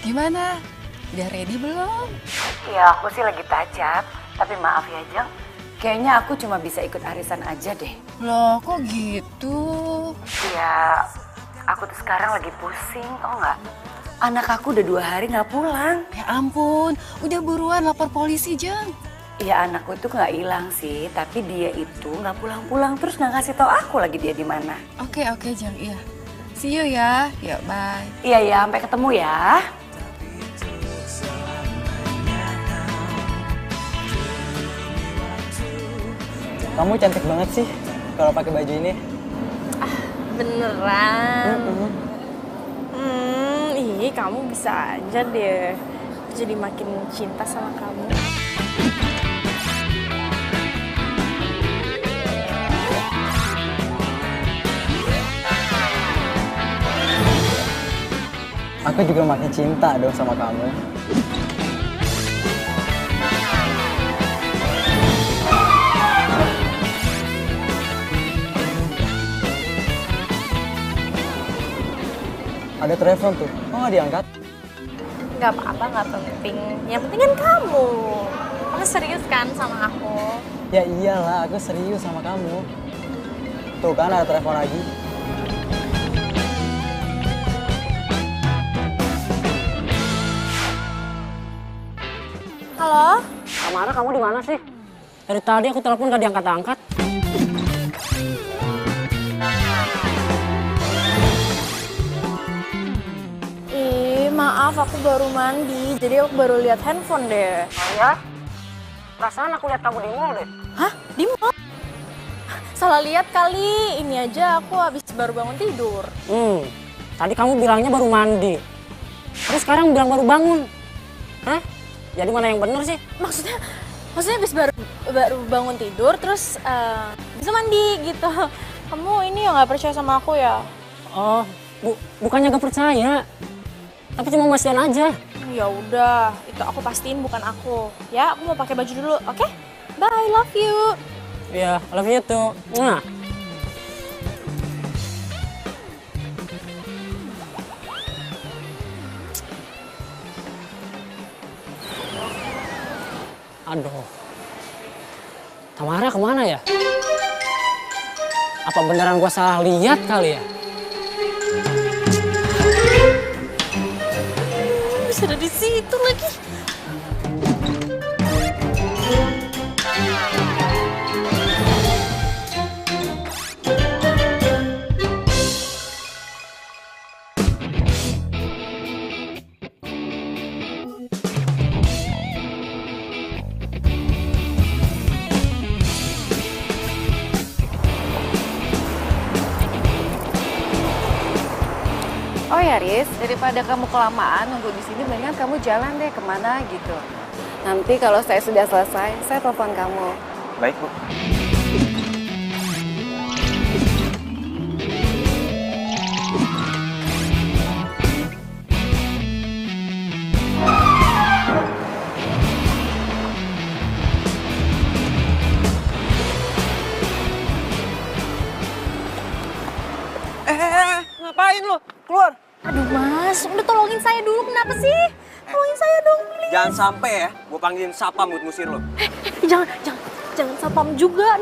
Gimana? Udah ready belum? Ya aku sih lagi tajap, tapi maaf ya Jeng. Kayaknya aku cuma bisa ikut arisan aja deh. Loh, kok gitu? Ya, aku tuh sekarang lagi pusing, tau nggak? Anak aku udah 2 hari nggak pulang. Ya ampun, udah buruan lapor polisi, Jeng. Ya anakku itu nggak hilang sih, tapi dia itu nggak pulang-pulang terus nggak kasih tau aku lagi dia di mana. Oke, Jeng, iya. See you ya. Yuk, bye. Iya ya, sampai ketemu ya. Kamu cantik banget sih kalau pakai baju ini. Beneran? Kamu bisa aja deh. Jadi makin cinta sama kamu. Aku juga makin cinta dong sama kamu. Ada telepon tuh, kok nggak diangkat? Gak apa-apa, gak penting. Yang penting kan kamu. Kamu serius kan sama aku? Ya iyalah, aku serius sama kamu. Tuh kan ada telepon lagi. Halo? Samara, kamu di mana sih? Dari tadi aku telepon gak diangkat-angkat. Maaf, aku baru mandi, jadi aku baru lihat handphone deh. Oh ya? Perasaan aku lihat kamu di mall deh. Hah? Di mall? Salah lihat kali, ini aja aku habis baru bangun tidur. Tadi kamu bilangnya baru mandi. Terus sekarang bilang baru bangun. Hah? Jadi mana yang bener sih? Maksudnya habis baru bangun tidur, terus bisa mandi gitu. Kamu ini ya nggak percaya sama aku ya? Oh, bukannya gak percaya. Tapi cuma mastiin aja. Ya udah, itu aku pastiin bukan aku. Ya, aku mau pakai baju dulu, oke? Bye, love you. Iya, love you too. Nah. Aduh. Tamara kemana ya? Apa beneran gua salah lihat kali ya? Ada di situ lagi. Oh ya Riz, daripada kamu kelamaan nunggu di sini, mendingan kamu jalan deh kemana gitu. Nanti kalau saya sudah selesai, saya telepon kamu. Baik, Bu. Ngapain lu? Keluar! Aduh mas, udah tolongin saya dulu, kenapa sih? Tolongin saya dong, please. Jangan sampai ya, gue panggilin sapam buat ngusir lo. Jangan sapam juga,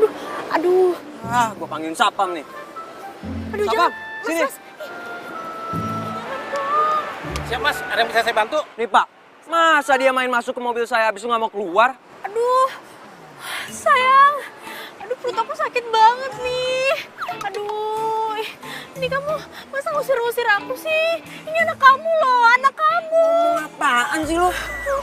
aduh. Ah, gue panggilin sapam nih. Aduh, Sapam, jangan. sini. Mas. Siap mas, ada yang bisa saya bantu? Nih Pak, masa dia main masuk ke mobil saya habis itu nggak mau keluar? Aduh, sayang. Aduh, perut aku sakit banget nih. Aduh, ini kamu masa ngusir-ngusir aku sih? Ini anak kamu loh, anak kamu. Apaan sih lo?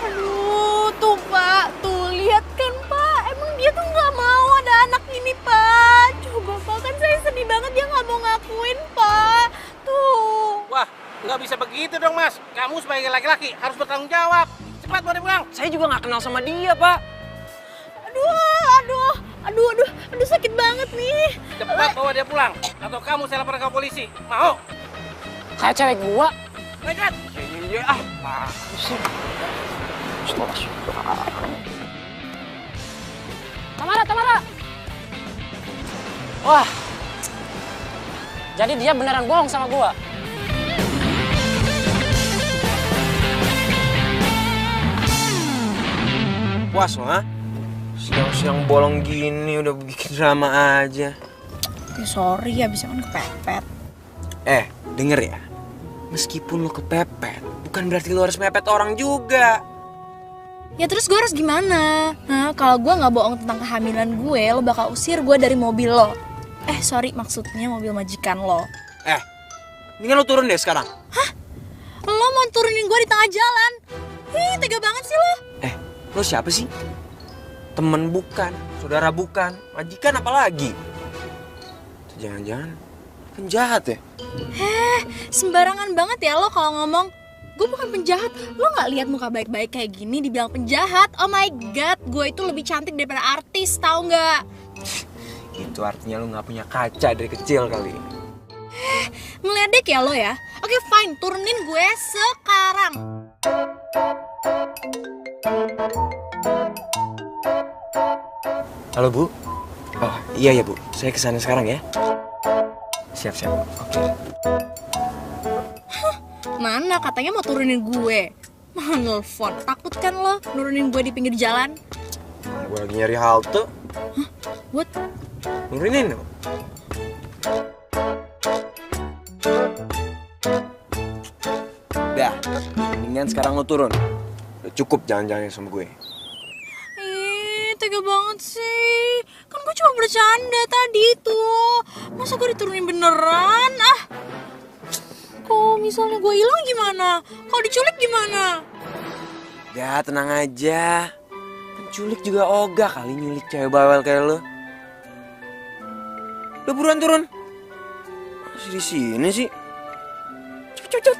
Aduh, tuh Pak, tuh lihat kan Pak. Emang dia tuh nggak mau ada anak ini Pak. Coba Pak, kan saya sedih banget dia nggak mau ngakuin Pak. Tuh. Wah, nggak bisa begitu dong mas. Kamu sebagai laki-laki harus bertanggung jawab. Cepat bawa dia pulang. Saya juga nggak kenal sama dia, Pak. Aduh, sakit banget nih. Cepat bawa dia pulang. Atau kamu saya laporkan ke polisi. Mau? Kayak cewek gua. Nekat. Iya, sih. Tamara. Wah. Jadi dia beneran bohong sama gua. puas lo, ha? Siang-siang bolong gini udah bikin drama aja. Ya sorry, abisnya kan kepepet. Denger ya. Meskipun lo kepepet, bukan berarti lo harus mepet orang juga. Ya terus gue harus gimana? Nah, kalau gue nggak bohong tentang kehamilan gue, lo bakal usir gue dari mobil lo. Sorry, maksudnya mobil majikan lo. Mendingan lo turun deh sekarang. Hah? Lo mau turunin gue di tengah jalan? Ih, tega banget sih lo. Lo siapa sih? Temen bukan, saudara bukan, majikan apalagi? Jangan-jangan penjahat ya? Sembarangan banget ya lo kalau ngomong. Gue bukan penjahat. Lo gak lihat muka baik-baik kayak gini dibilang penjahat? Oh my god, gue itu lebih cantik daripada artis, tahu nggak? Itu artinya lo gak punya kaca dari kecil kali. Ngeledek ya lo ya? Oke fine, turunin gue sekarang. Halo Bu? Oh iya ya Bu, saya kesana sekarang ya. Siap-siap, oke. Mana katanya mau turunin gue? Mau nelfon, takut kan lo nurunin gue di pinggir jalan? Gue lagi nyari halte. What? Nurunin lo. Udah, mendingan sekarang lo turun. Udah cukup jangan-jangan sama gue. Ih, tega banget sih. Kan gue cuma bercanda tadi tuh. Masa gue diturunin beneran? Kalau misalnya gue hilang gimana? Kalau diculik gimana? Ya tenang aja. Penculik juga ogah kali nyulik cewek bawel kayak lo. Udah buruan turun. Masih di sini sih. Cepet.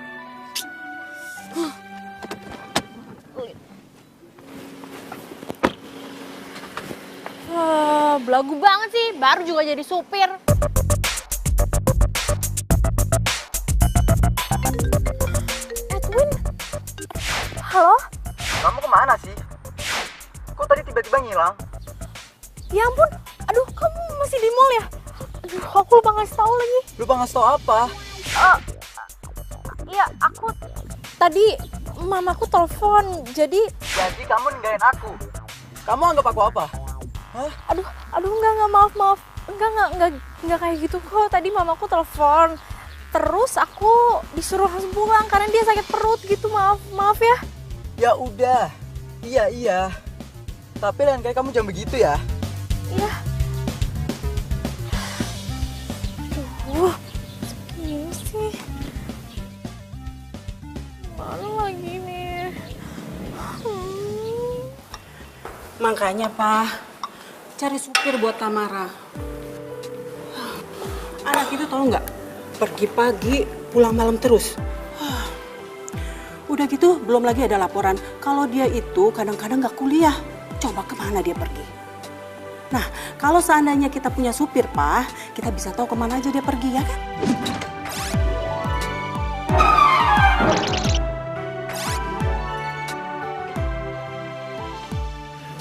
Belagu banget sih, baru juga jadi supir. Edwin? Halo? Kamu kemana sih? Kok tadi tiba-tiba ngilang? Ya ampun, aduh kamu masih di mall ya? Aduh, aku lupa ngasih tahu lagi. Lupa ngasih tau apa? Iya, aku tadi mamaku telepon, jadi Kamu ninggalin aku. Kamu anggap aku apa? aduh enggak maaf. Enggak kayak gitu kok. Tadi mamaku telepon. Terus aku disuruh langsung pulang karena dia sakit perut gitu. Maaf ya. Ya udah. Iya. Tapi lain kali kamu jangan begitu ya. Iya. Aduh, gini sih. Mana lagi nih? Makanya, Pak, cari supir buat Tamara. Anak itu tahu nggak? Pergi pagi, pulang malam terus. Udah gitu, belum lagi ada laporan kalau dia itu kadang-kadang nggak kuliah. Coba kemana dia pergi? Nah, kalau seandainya kita punya supir, Pak, kita bisa tahu kemana aja dia pergi, ya kan?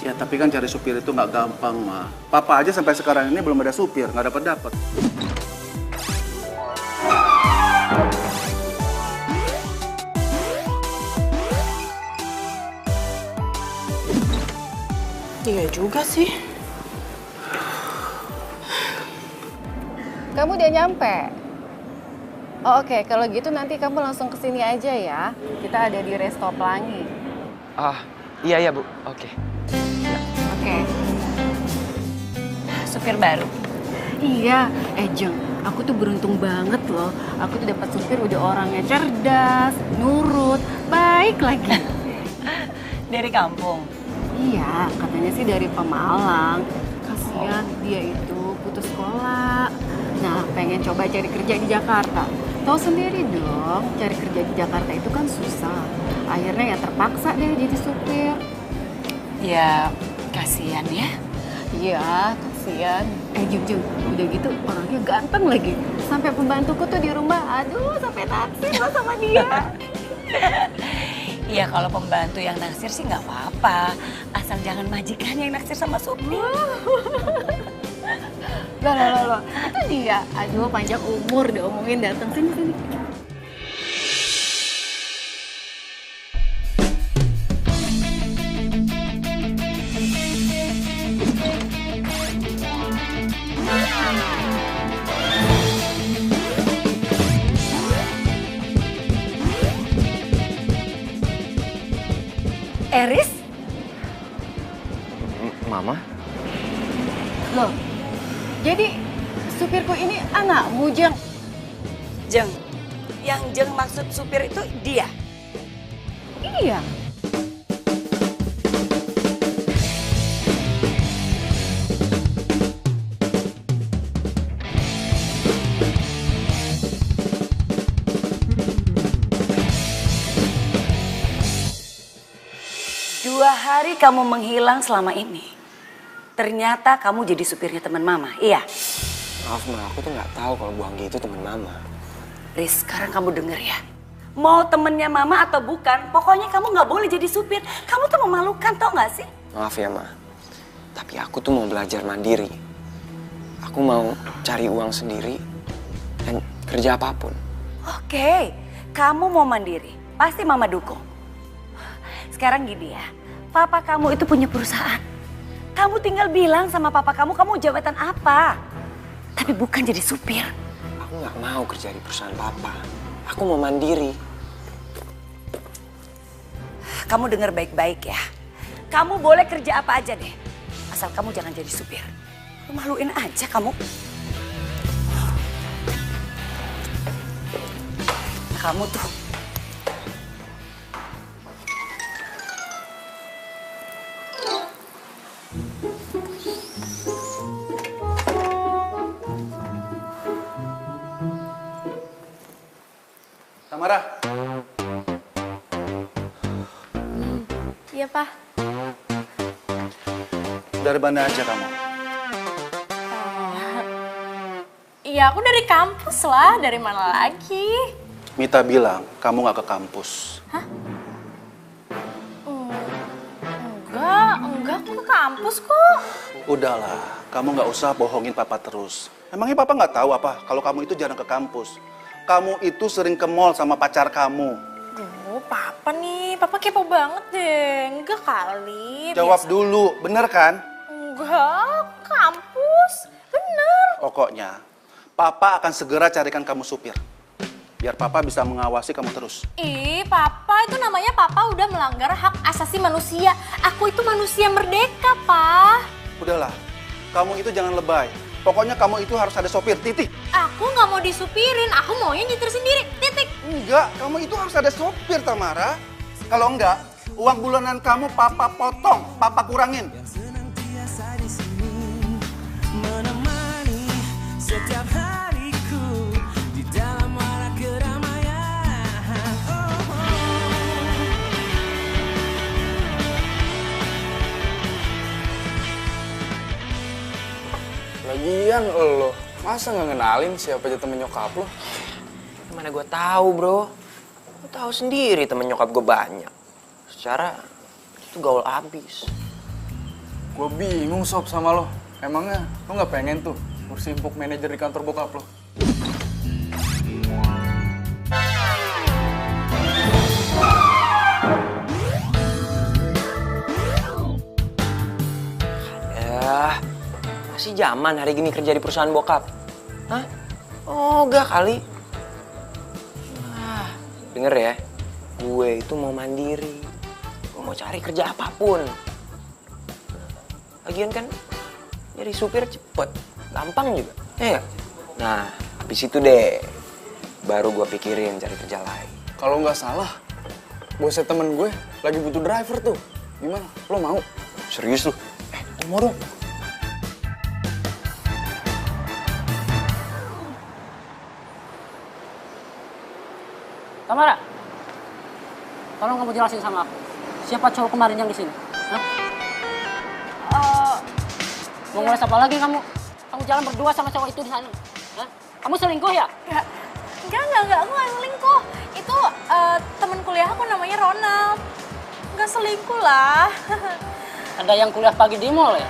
Ya tapi kan cari supir itu nggak gampang, Ma. Papa aja sampai sekarang ini belum ada supir, nggak dapat. Iya juga sih. Kamu udah nyampe? Oh, oke, kalau gitu nanti kamu langsung kesini aja ya. Kita ada di Resto Pelangi. Iya Bu, oke. Oke. Supir baru. Iya, Jeng, aku tuh beruntung banget loh. Aku tuh dapat supir udah orangnya cerdas, nurut, baik lagi. Dari kampung. Iya, katanya sih dari Pemalang. Kasihan dia itu putus sekolah. Nah, pengen coba cari kerja di Jakarta. Tahu sendiri dong, cari kerja di Jakarta itu kan susah. Akhirnya ya terpaksa deh jadi supir. Ya, kasihan ya. Iya, kasihan. Jeng, udah gitu orangnya ganteng lagi. Sampai pembantuku tuh di rumah, aduh sampai naksir loh sama dia. Iya, kalau pembantu yang naksir sih nggak apa-apa. Asal jangan majikan yang naksir sama supir. Loh, itu dia. Aduh, panjang umur diomongin datang sini. Eris? Mama? Loh, jadi supirku ini anakmu, Jeng? Jeng. Yang Jeng maksud supir itu dia? Iya. Dua hari kamu menghilang selama ini. Ternyata kamu jadi supirnya teman Mama, iya? Maaf Ma, aku tuh nggak tahu kalau Bu Anggi itu teman Mama. Riz, sekarang kamu denger ya. Mau temennya Mama atau bukan, pokoknya kamu nggak boleh jadi supir. Kamu tuh memalukan, tau nggak sih? Maaf ya Ma, tapi aku tuh mau belajar mandiri. Aku mau cari uang sendiri dan kerja apapun. Oke, kamu mau mandiri, pasti Mama dukung. Sekarang gini ya, papa kamu itu punya perusahaan. Kamu tinggal bilang sama papa kamu jabatan apa. Tapi bukan jadi supir. Aku nggak mau kerja di perusahaan papa. Aku mau mandiri. Kamu dengar baik-baik ya. Kamu boleh kerja apa aja deh. Asal kamu jangan jadi supir. Lu maluin aja kamu. Kamu tuh. Tamara, Iya, Pak. dari mana aja kamu? Iya, aku dari kampus lah. Dari mana lagi? Mita bilang kamu nggak ke kampus. Enggak, aku ke kampus kok. Udahlah, kamu nggak usah bohongin papa terus. Emangnya papa nggak tahu apa kalau kamu itu jarang ke kampus? Kamu itu sering ke mall sama pacar kamu. Duh, papa nih. Papa kepo banget deh. Enggak kali. Jawab dulu, bener kan? Enggak, kampus. Bener. Pokoknya, papa akan segera carikan kamu supir. Biar papa bisa mengawasi kamu terus. Ih, papa itu namanya papa udah melanggar hak asasi manusia. Aku itu manusia merdeka, Pak. Udahlah, kamu itu jangan lebay. Pokoknya kamu itu harus ada sopir, titik. Aku nggak mau disupirin, aku maunya nyetir sendiri, titik. Enggak, kamu itu harus ada sopir, Tamara. Kalau enggak, uang bulanan kamu papa potong, papa kurangin. Lagian lo, masa nggak ngenalin siapa aja temen nyokap lo? Gimana gue tahu bro? Lo tahu sendiri temen nyokap gue banyak. Secara itu gaul abis. Gue bingung sob sama lo. Emangnya lo nggak pengen tuh kursi empuk manajer di kantor bokap lo? Ya, masih zaman hari gini kerja di perusahaan bokap. Hah? Oh, enggak kali. Nah, denger ya, gue itu mau mandiri. Gue mau cari kerja apapun. Lagian kan jadi supir cepet, gampang juga. Ya nggak? Nah, habis itu deh, baru gue pikirin cari kerja lain. Kalau nggak salah, bosnya temen gue lagi butuh driver tuh. Gimana? Lo mau? Serius lu? Gue mau dong. Tamara, tolong kamu jelasin sama aku. Siapa cowok kemarin yang di sini? Hah? Mau ngeles apa lagi kamu? Kamu jalan berdua sama cowok itu di sana. Hah? Kamu selingkuh ya? Enggak, aku nggak selingkuh. Itu temen kuliah aku namanya Ronald. Nggak selingkuh lah. Ada yang kuliah pagi di mall ya?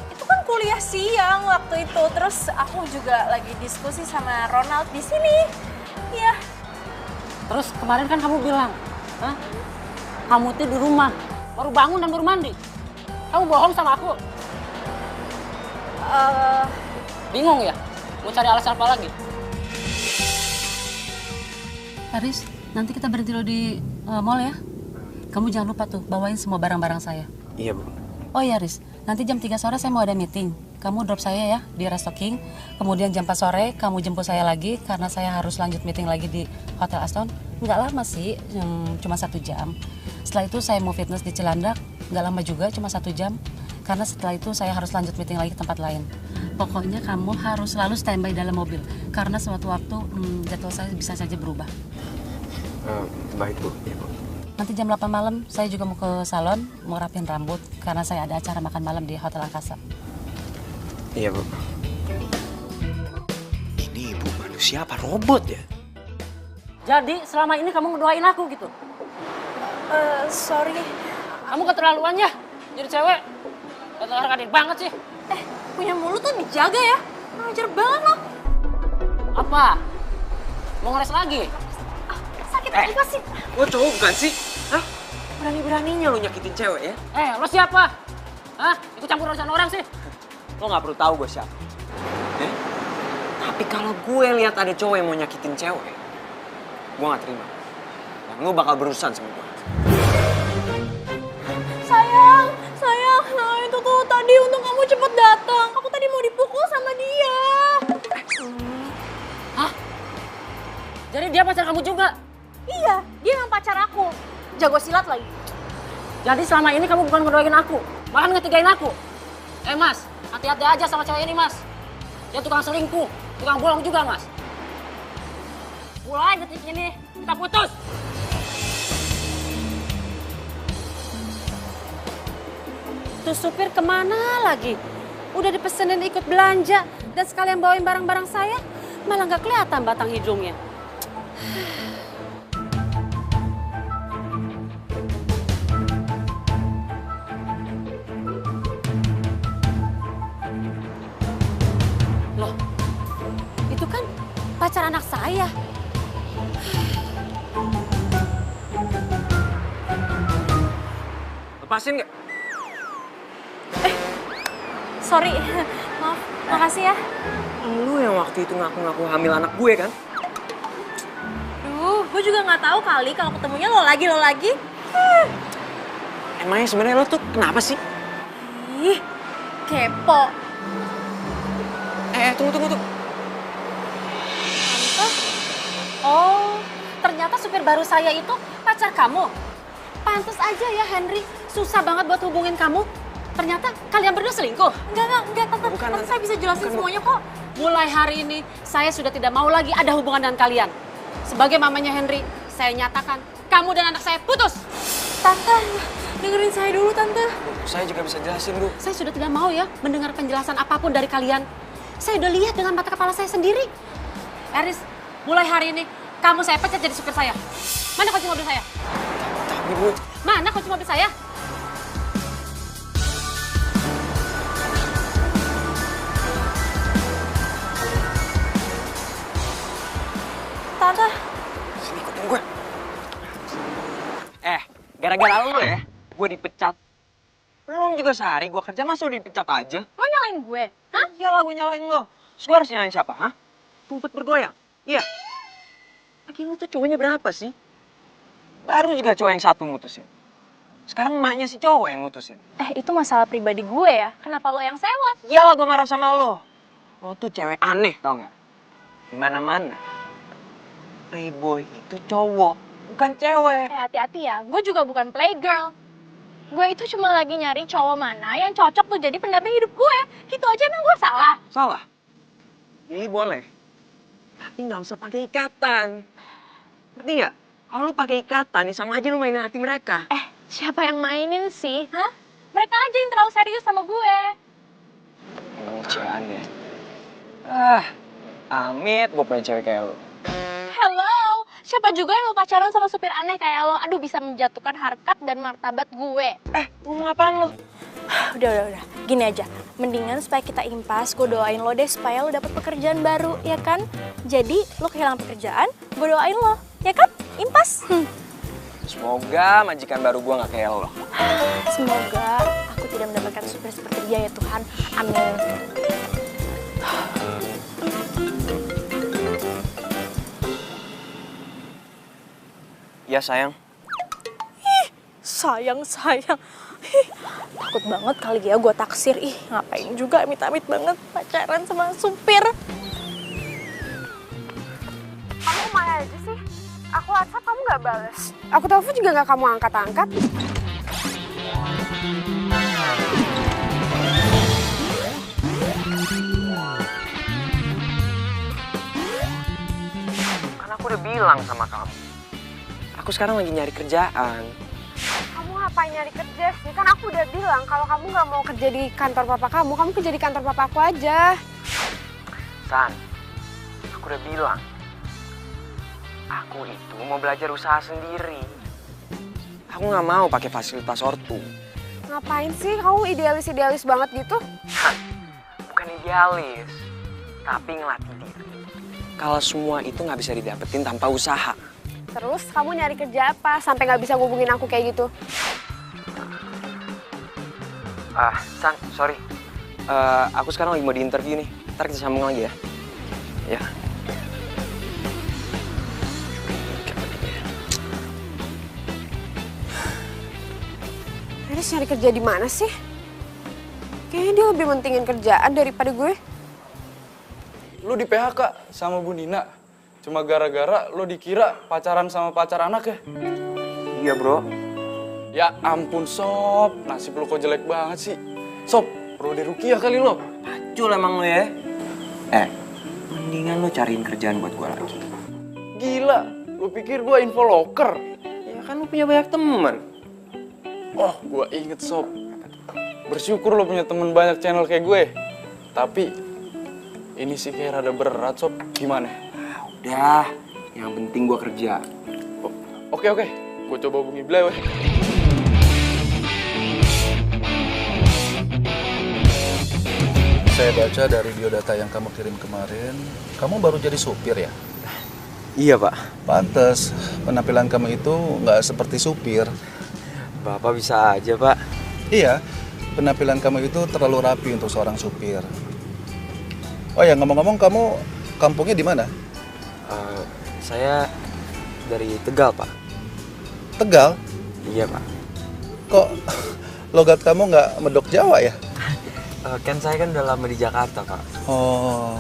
Itu kan kuliah siang waktu itu. Terus aku juga lagi diskusi sama Ronald di sini. Iya. Terus kemarin kan kamu bilang, hah? Kamu tuh di rumah, baru bangun dan baru mandi. Kamu bohong sama aku. Bingung ya? Mau cari alasan apa lagi? Haris, nanti kita berhenti lo di mall ya. kamu jangan lupa tuh bawain semua barang-barang saya. Iya, Bu. Oh iya, Riz. Nanti jam 3 sore saya mau ada meeting. Kamu drop saya ya di Restoking. Kemudian jam 4 sore kamu jemput saya lagi karena saya harus lanjut meeting lagi di Hotel Aston. Nggak lama sih, cuma 1 jam. Setelah itu saya mau fitness di Cilandak. Nggak lama juga, cuma 1 jam. Karena setelah itu saya harus lanjut meeting lagi ke tempat lain. Pokoknya kamu harus selalu standby dalam mobil. Karena suatu waktu jadwal saya bisa saja berubah. Baik, Bu. Iya, Bu. Nanti jam 8 malam saya juga mau ke salon, mau rapin rambut. Karena saya ada acara makan malam di Hotel Angkasa. Iya, Bu. Ini ibu manusia apa robot ya? Jadi selama ini kamu ngedoain aku gitu? Sorry. Kamu keterlaluan ya jadi cewek. Harga diri banget sih. Punya mulut tuh dijaga ya. Ngajar banget lo. Apa? Mau ngeres lagi? Sakit apa sih? Lo cowok bukan sih? Hah? Berani-beraninya lo nyakitin cewek ya? Lo siapa? Hah? Ikut campur urusan orang sih? Lo nggak perlu tahu gue siapa. Tapi kalau gue lihat ada cowok yang mau nyakitin cewek, gue nggak terima. Dan lo bakal berurusan sama gue. Sayang, nah itu tuh tadi untung kamu cepet datang. Aku tadi mau dipukul sama dia. Hah? Jadi dia pacar kamu juga? Iya, dia emang pacar aku. Jago silat lagi. Jadi selama ini kamu bukan ngedoain aku, bahkan ngetigain aku. Mas, hati-hati aja sama cewek ini, Mas. Dia tukang selingkuh, tukang bohong juga, Mas. Mulai detik ini, kita putus. Tuh supir kemana lagi? Udah dipesenin ikut belanja dan sekalian bawain barang-barang saya, malah nggak kelihatan batang hidungnya. Loh, itu kan pacar anak saya. Lepasin nggak? Sorry, maaf, makasih ya. Lu yang waktu itu ngaku-ngaku hamil anak gue kan? Gue juga nggak tahu kali kalau ketemunya lo lagi. Emangnya sebenarnya lo tuh kenapa sih? Ih, kepo. Tunggu. Oh, ternyata supir baru saya itu pacar kamu. Pantes aja ya Henry, susah banget buat hubungin kamu. Ternyata kalian berdua selingkuh. Enggak, Tante saya bisa jelasin semuanya kok. Mulai hari ini, saya sudah tidak mau lagi ada hubungan dengan kalian. Sebagai mamanya Henry, saya nyatakan kamu dan anak saya putus. Tante, dengerin saya dulu, Tante. Saya juga bisa jelasin, Bu. Saya sudah tidak mau ya mendengar penjelasan apapun dari kalian. Saya udah lihat dengan mata kepala saya sendiri. Eris, mulai hari ini, kamu saya pecat jadi supir saya. Mana kunci mobil saya? Tapi, Bu. Mana kunci mobil saya? Tante. Sini ikutin gue. Gara-gara lu ya, gue dipecat. Belum juga sehari gue kerja, masa udah dipecat aja? Lo nyalain gue? Hah? Iyalah gue nyalain lo. Terus gue harus nyalain siapa, hah? Tumpet bergoyang? Iya. Lagi lu tuh cowoknya berapa sih? Baru juga cowok yang satu mutusin. Sekarang emaknya si cowok yang mutusin. Itu masalah pribadi gue ya. Kenapa lo yang sewot? Iyalah gue marah sama lo. Lo tuh cewek aneh, tau gak? Dimana-mana. Playboy itu cowok, bukan cewek. Hati-hati ya, gue juga bukan playgirl. Gue itu cuma lagi nyari cowok mana yang cocok tuh jadi pendamping hidup gue. Gitu aja emang gue salah? Salah? Ini boleh. Tapi nggak usah pakai ikatan. Ngerti nggak? Kalau lu pakai ikatan, nih sama aja lu mainin hati mereka. Siapa yang mainin sih? Hah? Mereka aja yang terlalu serius sama gue. Cewek aneh. Amit gue punya cewek kayak lu. Hello, siapa juga yang mau pacaran sama supir aneh kayak lo? Aduh, bisa menjatuhkan harkat dan martabat gue. Lu ngapain lu? Udah. Gini aja, mendingan supaya kita impas, gue doain lo deh supaya lo dapet pekerjaan baru, ya kan? Jadi, lo kehilangan pekerjaan, gue doain lo, ya kan? Impas. Semoga majikan baru gue gak kayak lo. Semoga aku tidak mendapatkan supir seperti dia ya Tuhan. Amin. Iya sayang. sayang. Ih, takut banget kali ya gue taksir. Ih, ngapain juga amit-amit banget pacaran sama supir. Kamu kemana aja sih? Aku WhatsApp kamu gak bales. Aku telepon juga gak kamu angkat-angkat. Kan aku udah bilang sama kamu. Aku sekarang lagi nyari kerjaan. Kamu ngapain nyari kerja sih? Kan aku udah bilang kalau kamu gak mau kerja di kantor papa kamu kerja di kantor papa aku aja. San, aku udah bilang. Aku itu mau belajar usaha sendiri. Aku nggak mau pakai fasilitas ortu. Ngapain sih kamu idealis banget gitu? Bukan idealis, tapi ngelatih diri. Kalau semua itu nggak bisa didapetin tanpa usaha. Terus kamu nyari kerja apa sampai nggak bisa ngubungin aku kayak gitu? San, sorry. Aku sekarang lagi mau di interview nih. Ntar kita sambung lagi ya. Ya. Eris nyari kerja di mana sih? Kayaknya dia lebih mentingin kerjaan daripada gue. Lu di PHK sama Bu Nina. Cuma gara-gara lu dikira pacaran sama pacar anak ya? Iya, bro. Ya ampun, Sob. Nasib lu kok jelek banget sih. Sob, perlu dirukiah kali lo. Pacul emang lu ya. Mendingan lu cariin kerjaan buat gua lagi. Gila, lu pikir gua info loker? Ya kan lu punya banyak teman. Oh, gua inget, Sob. Bersyukur lo punya temen banyak channel kayak gue. Tapi, ini sih kayak rada berat, Sob. Gimana? Udah, yang penting gua kerja. Oke. Gua coba hubungi beliau. Saya baca dari biodata yang kamu kirim kemarin, kamu baru jadi supir ya? Iya, Pak. Pantes, penampilan kamu itu nggak seperti supir. Bapak bisa aja, Pak. Iya, penampilan kamu itu terlalu rapi untuk seorang supir. Oh ya, ngomong-ngomong, kamu kampungnya di mana? Saya dari Tegal, Pak. Tegal? Iya, Pak. Kok logat kamu nggak medok Jawa ya? Kan saya kan udah lama di Jakarta, Pak. Oh.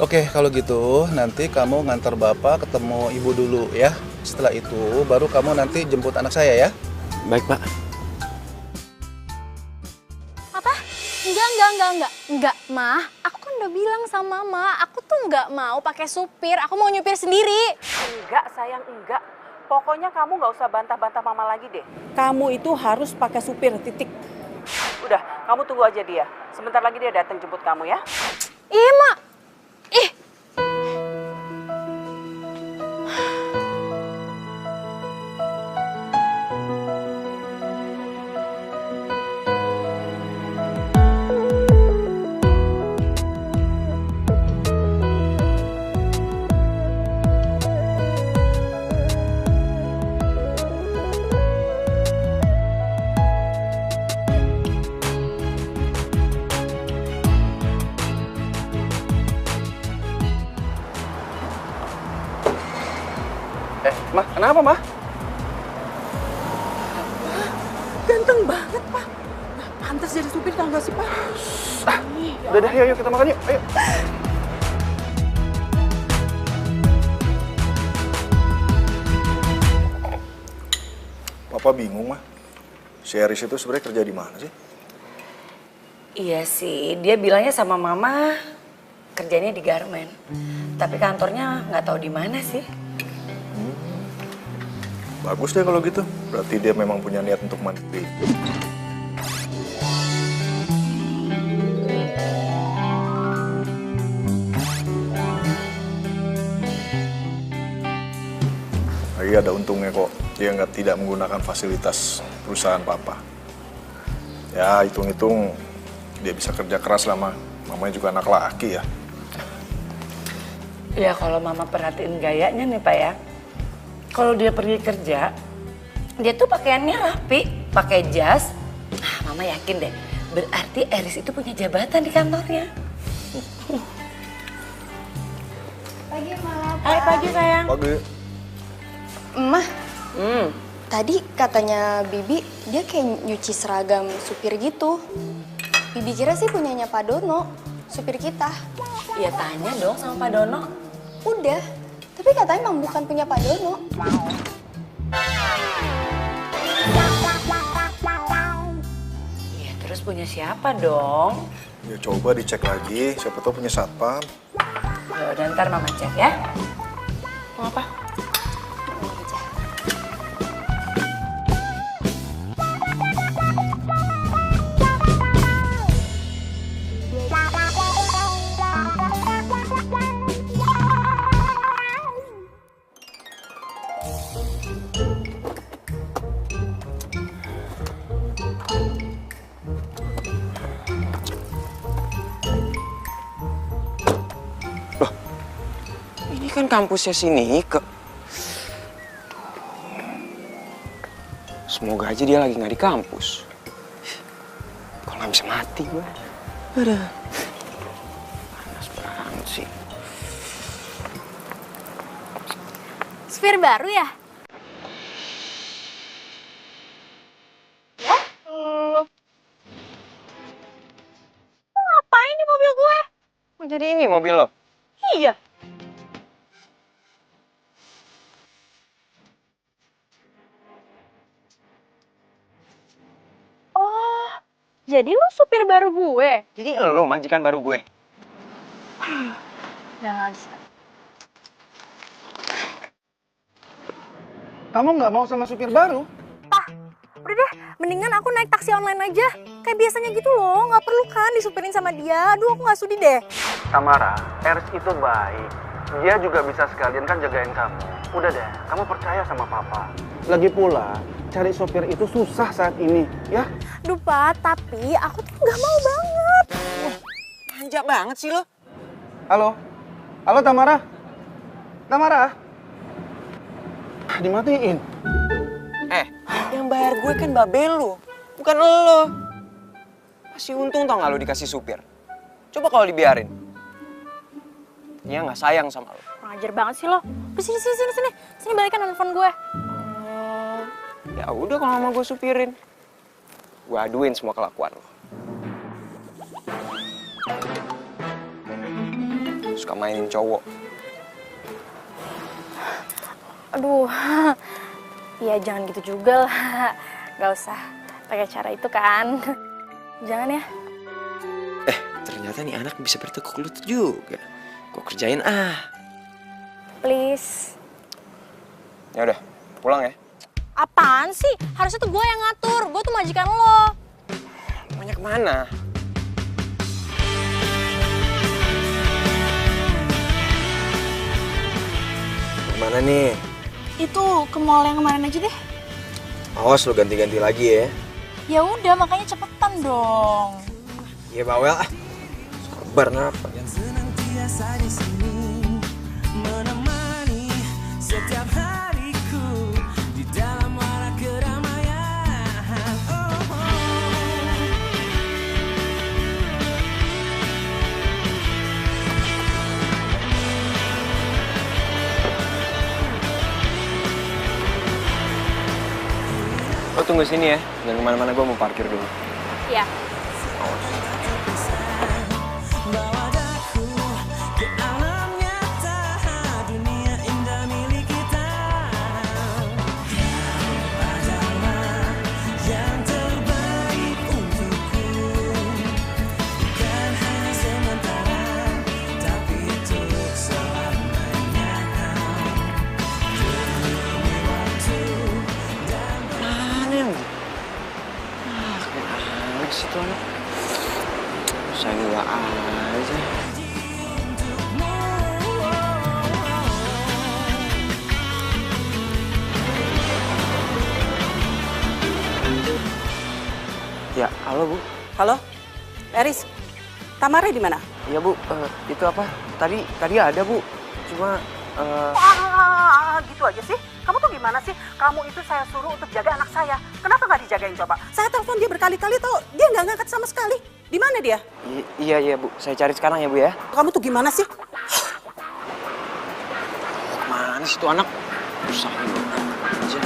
Oke, kalau gitu nanti kamu ngantar bapak ketemu ibu dulu ya. Setelah itu baru kamu nanti jemput anak saya ya. Baik, Pak. Apa? Enggak, Mah. Aku kan udah bilang sama Mama, aku tuh nggak mau pakai supir, aku mau nyupir sendiri. Enggak, sayang, enggak. Pokoknya kamu nggak usah bantah-bantah mama lagi deh. Kamu itu harus pakai supir, titik. Udah, kamu tunggu aja dia. Sebentar lagi dia datang jemput kamu ya. Iya, Mak. Ih. Mah, kenapa, Mah? Ganteng banget, Pak. Nah, pantas jadi supir tau gak sih, Pak? Udah, yuk kita makan yuk. Ayo. Papa bingung, Mah. Si Eris itu sebenarnya kerja di mana sih? Iya sih, dia bilangnya sama mama kerjanya di garmen. Tapi kantornya nggak tahu di mana sih. Bagus deh kalau gitu. Berarti dia memang punya niat untuk mandiri. Lagi ada untungnya kok. Dia tidak menggunakan fasilitas perusahaan papa. Ya, hitung-hitung dia bisa kerja keras lah, mamanya juga anak laki ya. Ya kalau mama perhatiin gayanya nih Pak ya. Kalau dia pergi kerja, dia tuh pakaiannya rapi, pakai jas. Mama yakin deh, berarti Eris itu punya jabatan di kantornya. Pagi, Mama. Hai, pagi sayang. Pagi. Emah, Tadi katanya Bibi, dia kayak nyuci seragam supir gitu. Bibi kira sih punyanya Pak Dono, supir kita. Ya tanya dong sama Pak Dono. Udah, tapi katanya emang bukan punya Pak Dono. Ya terus punya siapa dong? Ya coba dicek lagi, siapa tahu punya satpam. Ya udah ntar Mama cek ya. Mau apa? Kan kampusnya si Nike. Semoga aja dia lagi nggak di kampus. Kalau nggak bisa mati gue. Aduh. Panas banget sih. Supir baru ya? Ngapain di mobil gue? Oh, jadi ini mobil lo? Iya. Jadi lu supir baru gue? Jadi lo majikan baru gue? Jangan bisa. Kamu nggak mau sama supir baru? Udah deh, mendingan aku naik taksi online aja. Kayak biasanya gitu loh, nggak perlu kan disupirin sama dia. Aduh, aku nggak sudi deh. Tamara, Eris itu baik. Dia juga bisa sekalian kan jagain kamu. Udah deh, kamu percaya sama papa. Lagi pula, cari sopir itu susah saat ini, ya? Duh, Pak, tapi aku tuh nggak mau banget. Manja banget sih lo. Halo? Halo Tamara? Tamara? Dimatiin. Yang bayar gue kan babel lo, bukan lo. Masih untung tau gak lo dikasih supir. Coba kalau dibiarin. Dia nggak sayang sama lo. Ngajar banget sih lo. Sini, sini, sini, sini. Sini balikan handphone gue. Ya udah kalau mau gue supirin. Gue aduin semua kelakuan lo. Suka mainin cowok. Aduh, ya jangan gitu juga lah. Gak usah pakai cara itu kan. Jangan ya. Ternyata nih anak bisa bertekuk lutut juga. Gue kerjain ah. Please. Ya udah, pulang ya. Apaan sih? Harusnya tuh gue yang ngatur. Gue tuh majikan lo. Banyak mana? Kemana nih? Itu ke mall yang kemarin aja deh. Awas lo ganti-ganti lagi ya. Ya udah, makanya cepetan dong. Iya bawel ah. Sabar napa? Setiap hariku di dalam warak keramaian. Lo tunggu sini ya, jangan kemana-mana, gue mau parkir dulu. Iya. Situ anak saya gua aja. Ya, halo Bu. Halo, Eris, Tamara di mana? Iya Bu, itu apa? Tadi ada Bu, cuma gitu aja sih? Kamu tuh gimana sih? Kamu itu saya suruh untuk jaga anak saya. Kenapa nggak dijagain coba? Saya telepon dia berkali-kali tuh, dia nggak ngangkat sama sekali. Di mana dia? Iya Bu, saya cari sekarang ya Bu ya. Kamu tuh gimana sih? Kemana sih tuh anak? Usahain aja.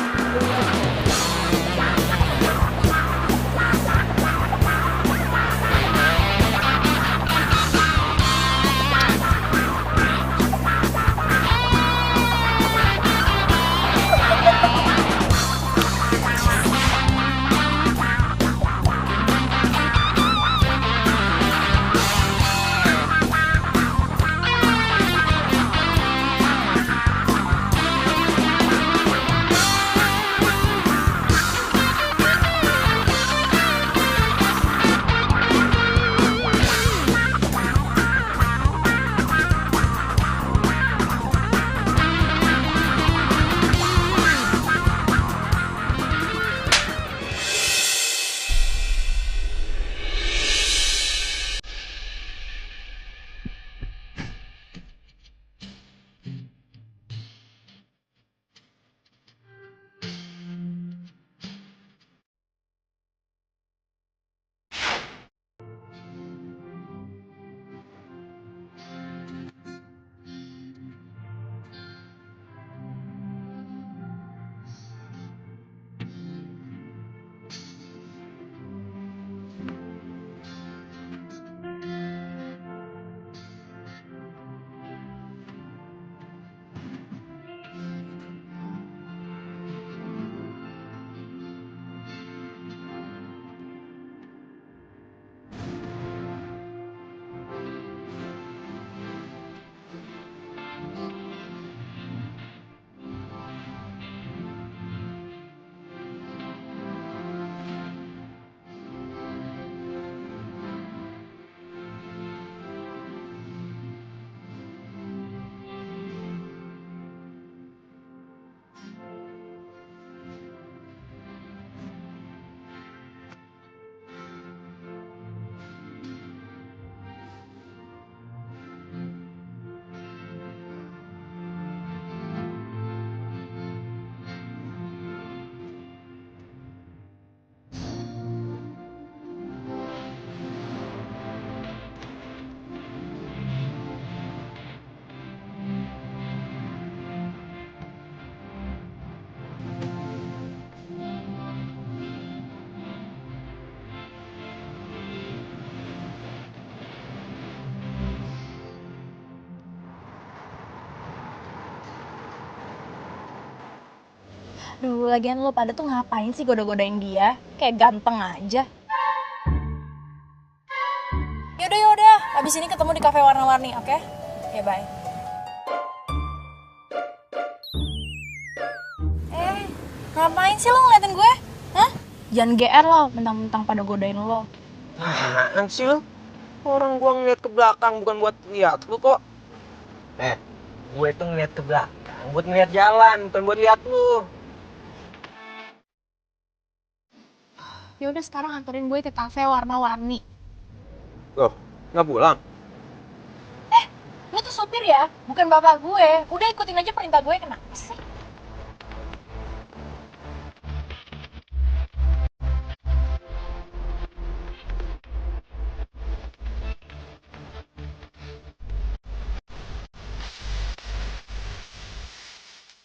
Duh, lagian lo pada tuh ngapain sih goda-godain dia? Kayak ganteng aja. Yaudah, abis ini ketemu di kafe warna-warni, oke? Oke, bye. Ngapain sih lo ngeliatin gue? Hah? Jangan GR lo, mentang-mentang pada godain lo. Apaan sih lo? Orang gua ngeliat ke belakang bukan buat lihat lu kok. Gue tuh ngeliat ke belakang buat ngeliat jalan, bukan buat lihat lu. Yaudah sekarang anterin gue ke kafe warna-warni. Loh, nggak pulang? Lo tuh sopir ya, bukan bapak gue. Udah ikutin aja perintah gue, kenapa sih?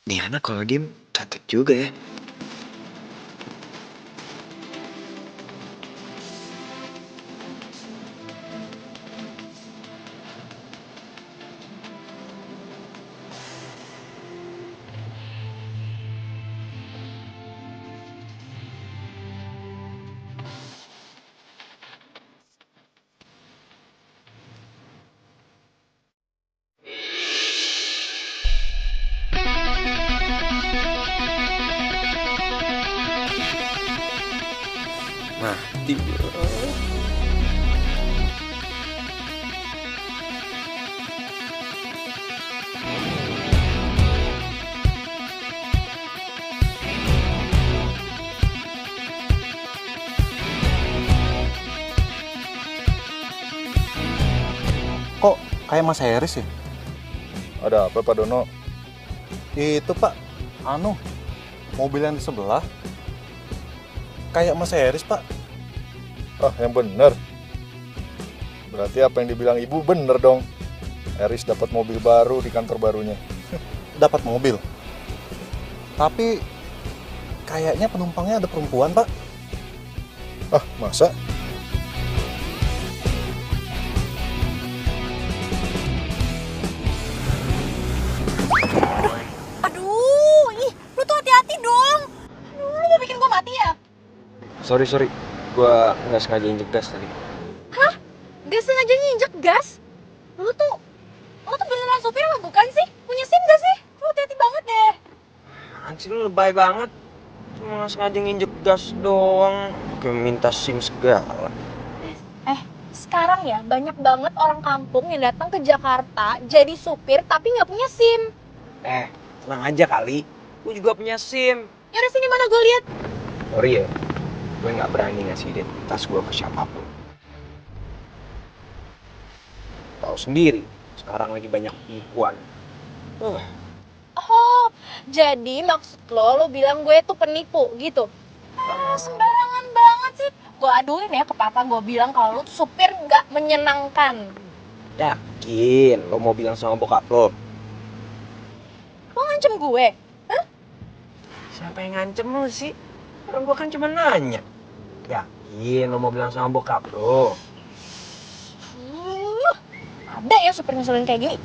Nih anak kalau diem cantik juga ya. Mati. Kok kayak Mas Heris ya? Ada apa Pak Dono? Itu Pak, mobil yang di sebelah. Kayak Mas Heris Pak. Ah, yang bener. Berarti apa yang dibilang Ibu bener dong. Heris dapat mobil baru di kantor barunya. Dapat mobil? Tapi kayaknya penumpangnya ada perempuan, Pak. Ah, masa? Aduh, ih, lu tuh hati-hati dong. Aduh, lu mau bikin gua mati ya? Sorry. Gua nggak sengaja injek gas tadi. Hah? Gak sengaja nginjek gas? Lu tuh beneran sopir apa bukan sih? Punya SIM gak sih? Lu hati-hati banget deh. Anjir lu lebay banget. Cuma nggak sengaja nginjek gas doang. Kayak minta SIM segala. Sekarang ya banyak banget orang kampung yang datang ke Jakarta jadi supir tapi nggak punya SIM. Tenang aja kali. Gue juga punya SIM. Yaudah sini mana gue lihat. Sorry ya, gue nggak berani ngasih identitas gue ke siapapun. Tahu sendiri, sekarang lagi banyak penipuan. Oh, jadi maksud lo bilang gue tuh penipu gitu? Sembarangan banget sih. Gue aduin ya ke papa, gue bilang kalau lo tuh supir nggak menyenangkan. Yakin lo mau bilang sama bokap lo? Lo ngancem gue? Hah? Siapa yang ngancem lo sih? Orang gue kan cuma nanya. Yakin lo mau bilang sama bokap lo? Ada ya supir ngeselin kayak gini.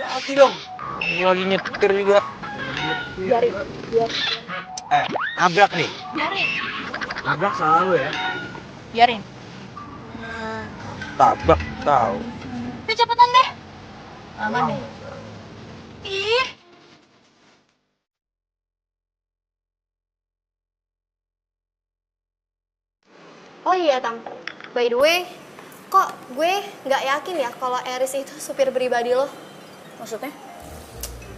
Hati dong. Ini lagi nyetir juga. Biarin. Nabrak nih. Biarin. Nabrak salah lo ya. Biarin. Tabrak tahu. Udah cepetan deh. Aman nih. Ih. Oh iya, Tam. By the way, kok gue nggak yakin ya kalau Eris itu supir pribadi lo? Maksudnya?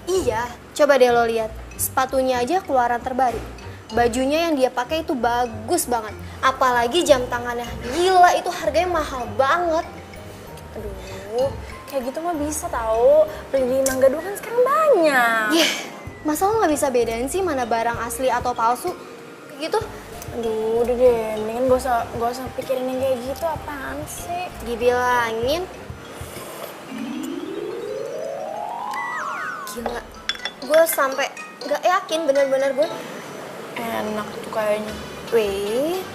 Iya, coba deh lo lihat. Sepatunya aja keluaran terbaru. Bajunya yang dia pakai itu bagus banget. Apalagi jam tangannya. Gila, itu harganya mahal banget. Aduh, kayak gitu mah bisa tahu. Beli di Mangga Dua kan sekarang banyak. Masa lo nggak bisa bedain sih mana barang asli atau palsu? Kayak gitu. Aduh, udah deh, mendingan gak usah pikirin yang kayak gitu, apaan sih? Dibilangin. Gila, gue sampai gak yakin bener-bener gue. Enak tuh kayaknya. Wait.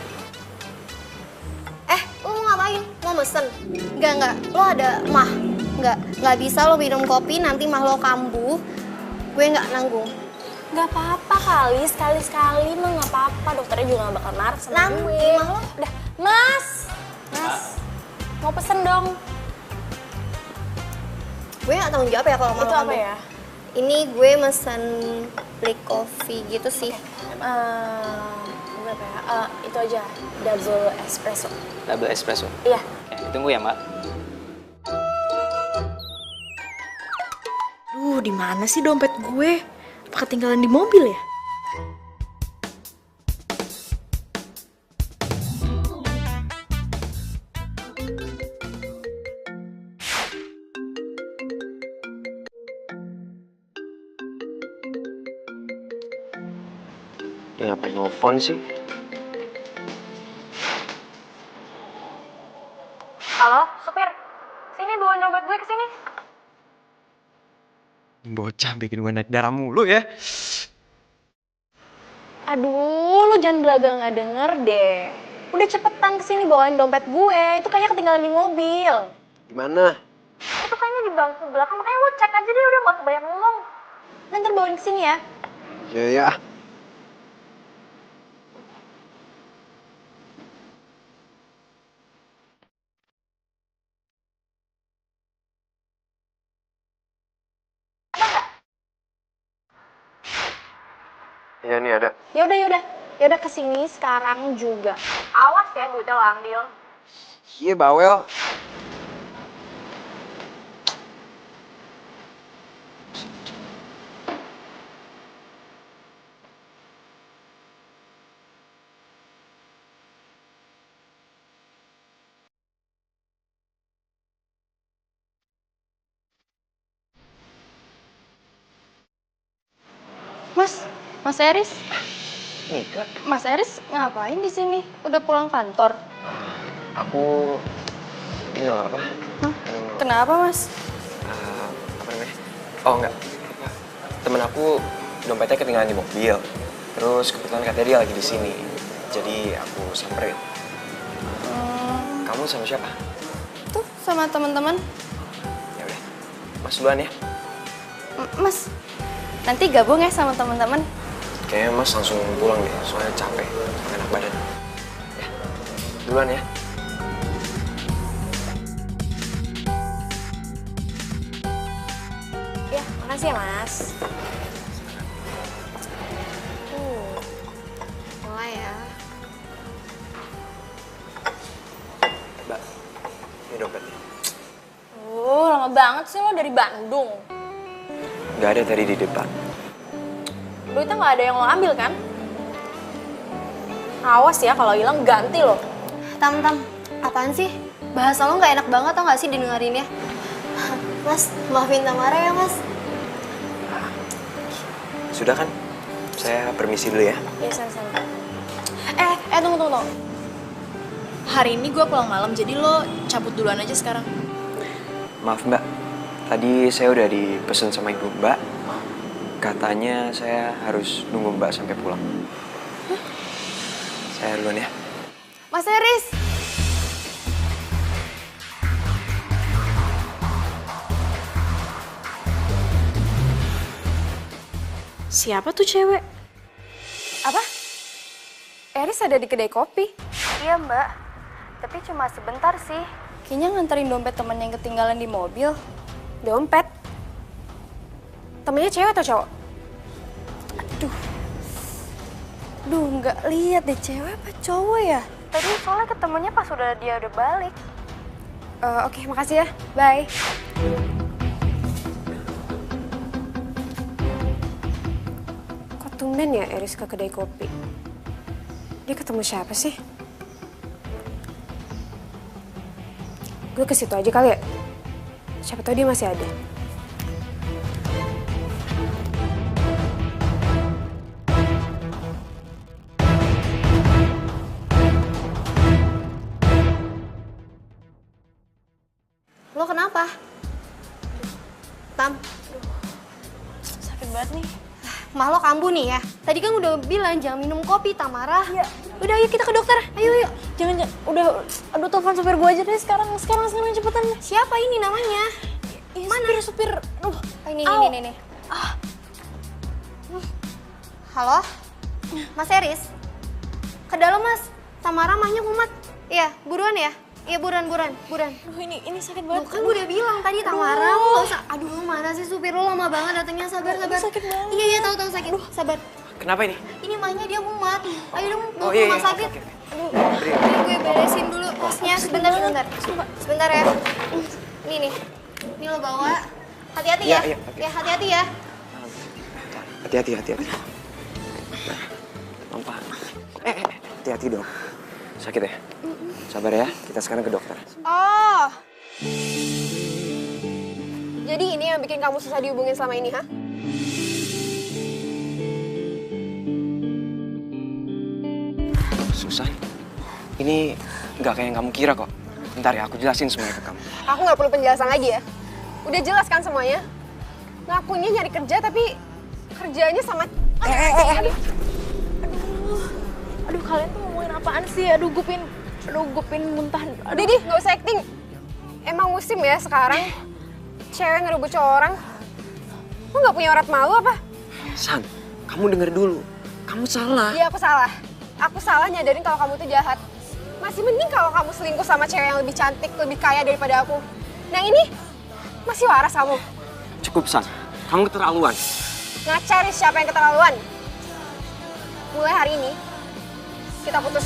Lo mau ngapain? Mau mesen? Enggak, lo ada mah. Enggak bisa lo minum kopi, nanti mah lo kambuh. Gue nggak nanggung. Gak apa-apa kali, sekali-sekali mah gak apa-apa. Dokternya juga gak bakal marah sama Nanti gue. mah lo. Udah, Mas, mau pesen dong. Gue nggak tanggung jawab ya kalau mau. Itu apa ya? Ini gue mesen black coffee gitu sih. Berapa ya? Itu aja, double espresso. Double espresso? Iya. Ditunggu ya, Mbak. Duh, di mana sih dompet gue? Apa ketinggalan di mobil ya? Dia ngapain nelfon sih? Halo, supir. Sini bawa dompet gue ke sini. Bocah bikin gue naik darah mulu ya. Aduh, lu jangan belaga nggak denger deh. Udah cepetan kesini bawain dompet gue. Itu kayaknya ketinggalan di mobil. Gimana? Itu kayaknya di bangku belakang. Makanya lu cek aja deh, udah gak usah banyak ngomong. Nanti bawain kesini ya. Ya. Iya nih ada. Yaudah kesini sekarang juga. Awas ya duitnya lo ambil. Iya bawel. Mas Eris? Nika. Mas Eris ngapain di sini? Udah pulang kantor? Aku ini loh apa? Kenapa, Mas? Apa namanya? Oh enggak. Temen aku dompetnya ketinggalan di mobil. Terus kebetulan katanya dia lagi di sini. Jadi aku samperin. Kamu sama siapa? Tuh, sama teman-teman. Ya udah. Mas duluan ya. Mas, nanti gabung ya sama teman-teman. Kayaknya Mas langsung pulang deh, soalnya capek, gak enak badan. Ya, duluan ya. Ya, makasih ya Mas. Mulai ya. Mbak, ini dompetnya. Lama banget sih lo dari Bandung. Gak ada tadi di depan. Duitnya nggak ada yang lo ambil kan? Awas ya kalau hilang ganti lo. Tam, apaan sih? Bahasa lo nggak enak banget tau nggak sih didengerinnya? Mas, maafin Tamara ya Mas. Sudah kan? Saya permisi dulu ya. Iya, sama-sama. Tunggu. Hari ini gue pulang malam, jadi lo cabut duluan aja sekarang. Maaf Mbak, tadi saya udah dipesen sama ibu Mbak. Katanya saya harus nunggu Mbak sampai pulang. Saya duluan ya. Mas Eris. Siapa tuh cewek? Apa? Eris ada di kedai kopi. Iya Mbak, tapi cuma sebentar sih. Kayaknya nganterin dompet temen yang ketinggalan di mobil. Dompet? Temennya cewek atau cowok? Duh, nggak lihat deh cewek apa cowok ya? Tadi soalnya ketemunya pas dia udah balik. Oke, makasih ya. Bye. Kok tumben ya Eris ke kedai kopi? Dia ketemu siapa sih? Gue ke situ aja kali ya. Siapa tahu dia masih ada. Lo kenapa? Tam, Sakit banget nih. mah lo kambuh nih ya. Tadi kan udah bilang jangan minum kopi, Tamara. Iya. Udah ayo kita ke dokter. Ayo. Jangan, udah, aduh telepon supir gue aja deh sekarang cepetan. Siapa ini namanya? Mana? Supir. Aduh. Ini. Halo? Mas Eris? Ke dalam Mas. Tamara mahnya kumat. Iya, buruan ya? Iya, buruan. Aduh, ini sakit banget. Loh, kan gue udah bilang tadi Tamara, lo usah. Aduh, mana sih supir lo lama banget datangnya. Sabar. Sakit banget. Iya, tahu sakit. Sabar. Kenapa ini? Ini mahnya dia kumat. Ayo dong, bawa ke iya, rumah sakit. oke. Aduh, gue beresin dulu tasnya. Sebentar ya. Nih. Ini lo bawa. Hati-hati ya. Iya, oke. Ya, hati-hati ya. Hati-hati. Nah, pelan-pelan. Hati-hati dong. Sakit ya? Sabar ya, kita sekarang ke dokter. Oh. Jadi ini yang bikin kamu susah dihubungin selama ini, ha? Susan, ini nggak kayak yang kamu kira kok. Bentar ya, aku jelasin semuanya ke kamu. Aku nggak perlu penjelasan lagi ya. Udah jelas kan semuanya? Ngakunya nyari kerja tapi kerjanya sama... Aduh, kalian tuh ngomongin apaan sih? Aduh, gue pengen muntah. Udah deh, nggak usah acting. Emang musim ya sekarang cewek ngerebut cowok orang. Lu nggak punya urat malu apa? San, kamu denger dulu. Kamu salah. Iya, aku salah. Aku salah nyadarin kalau kamu tuh jahat. Masih mending kalau kamu selingkuh sama cewek yang lebih cantik, lebih kaya daripada aku. Nah ini, masih waras kamu. Cukup, San. Kamu keterlaluan. Cari siapa yang keterlaluan. Mulai hari ini, kita putus.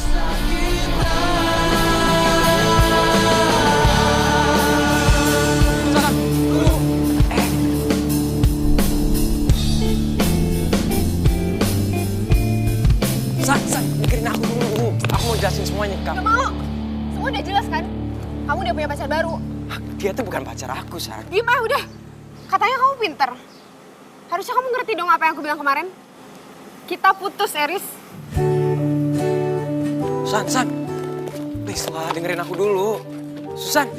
San, dengerin aku dulu. Aku mau jelasin semuanya ke kamu. Gak mau. Semua udah jelas kan? Kamu udah punya pacar baru. Dia tuh bukan pacar aku, San. Diem aja udah. Katanya kamu pinter. Harusnya kamu ngerti dong apa yang aku bilang kemarin. Kita putus, Eris. San. Please lah, dengerin aku dulu. Susan.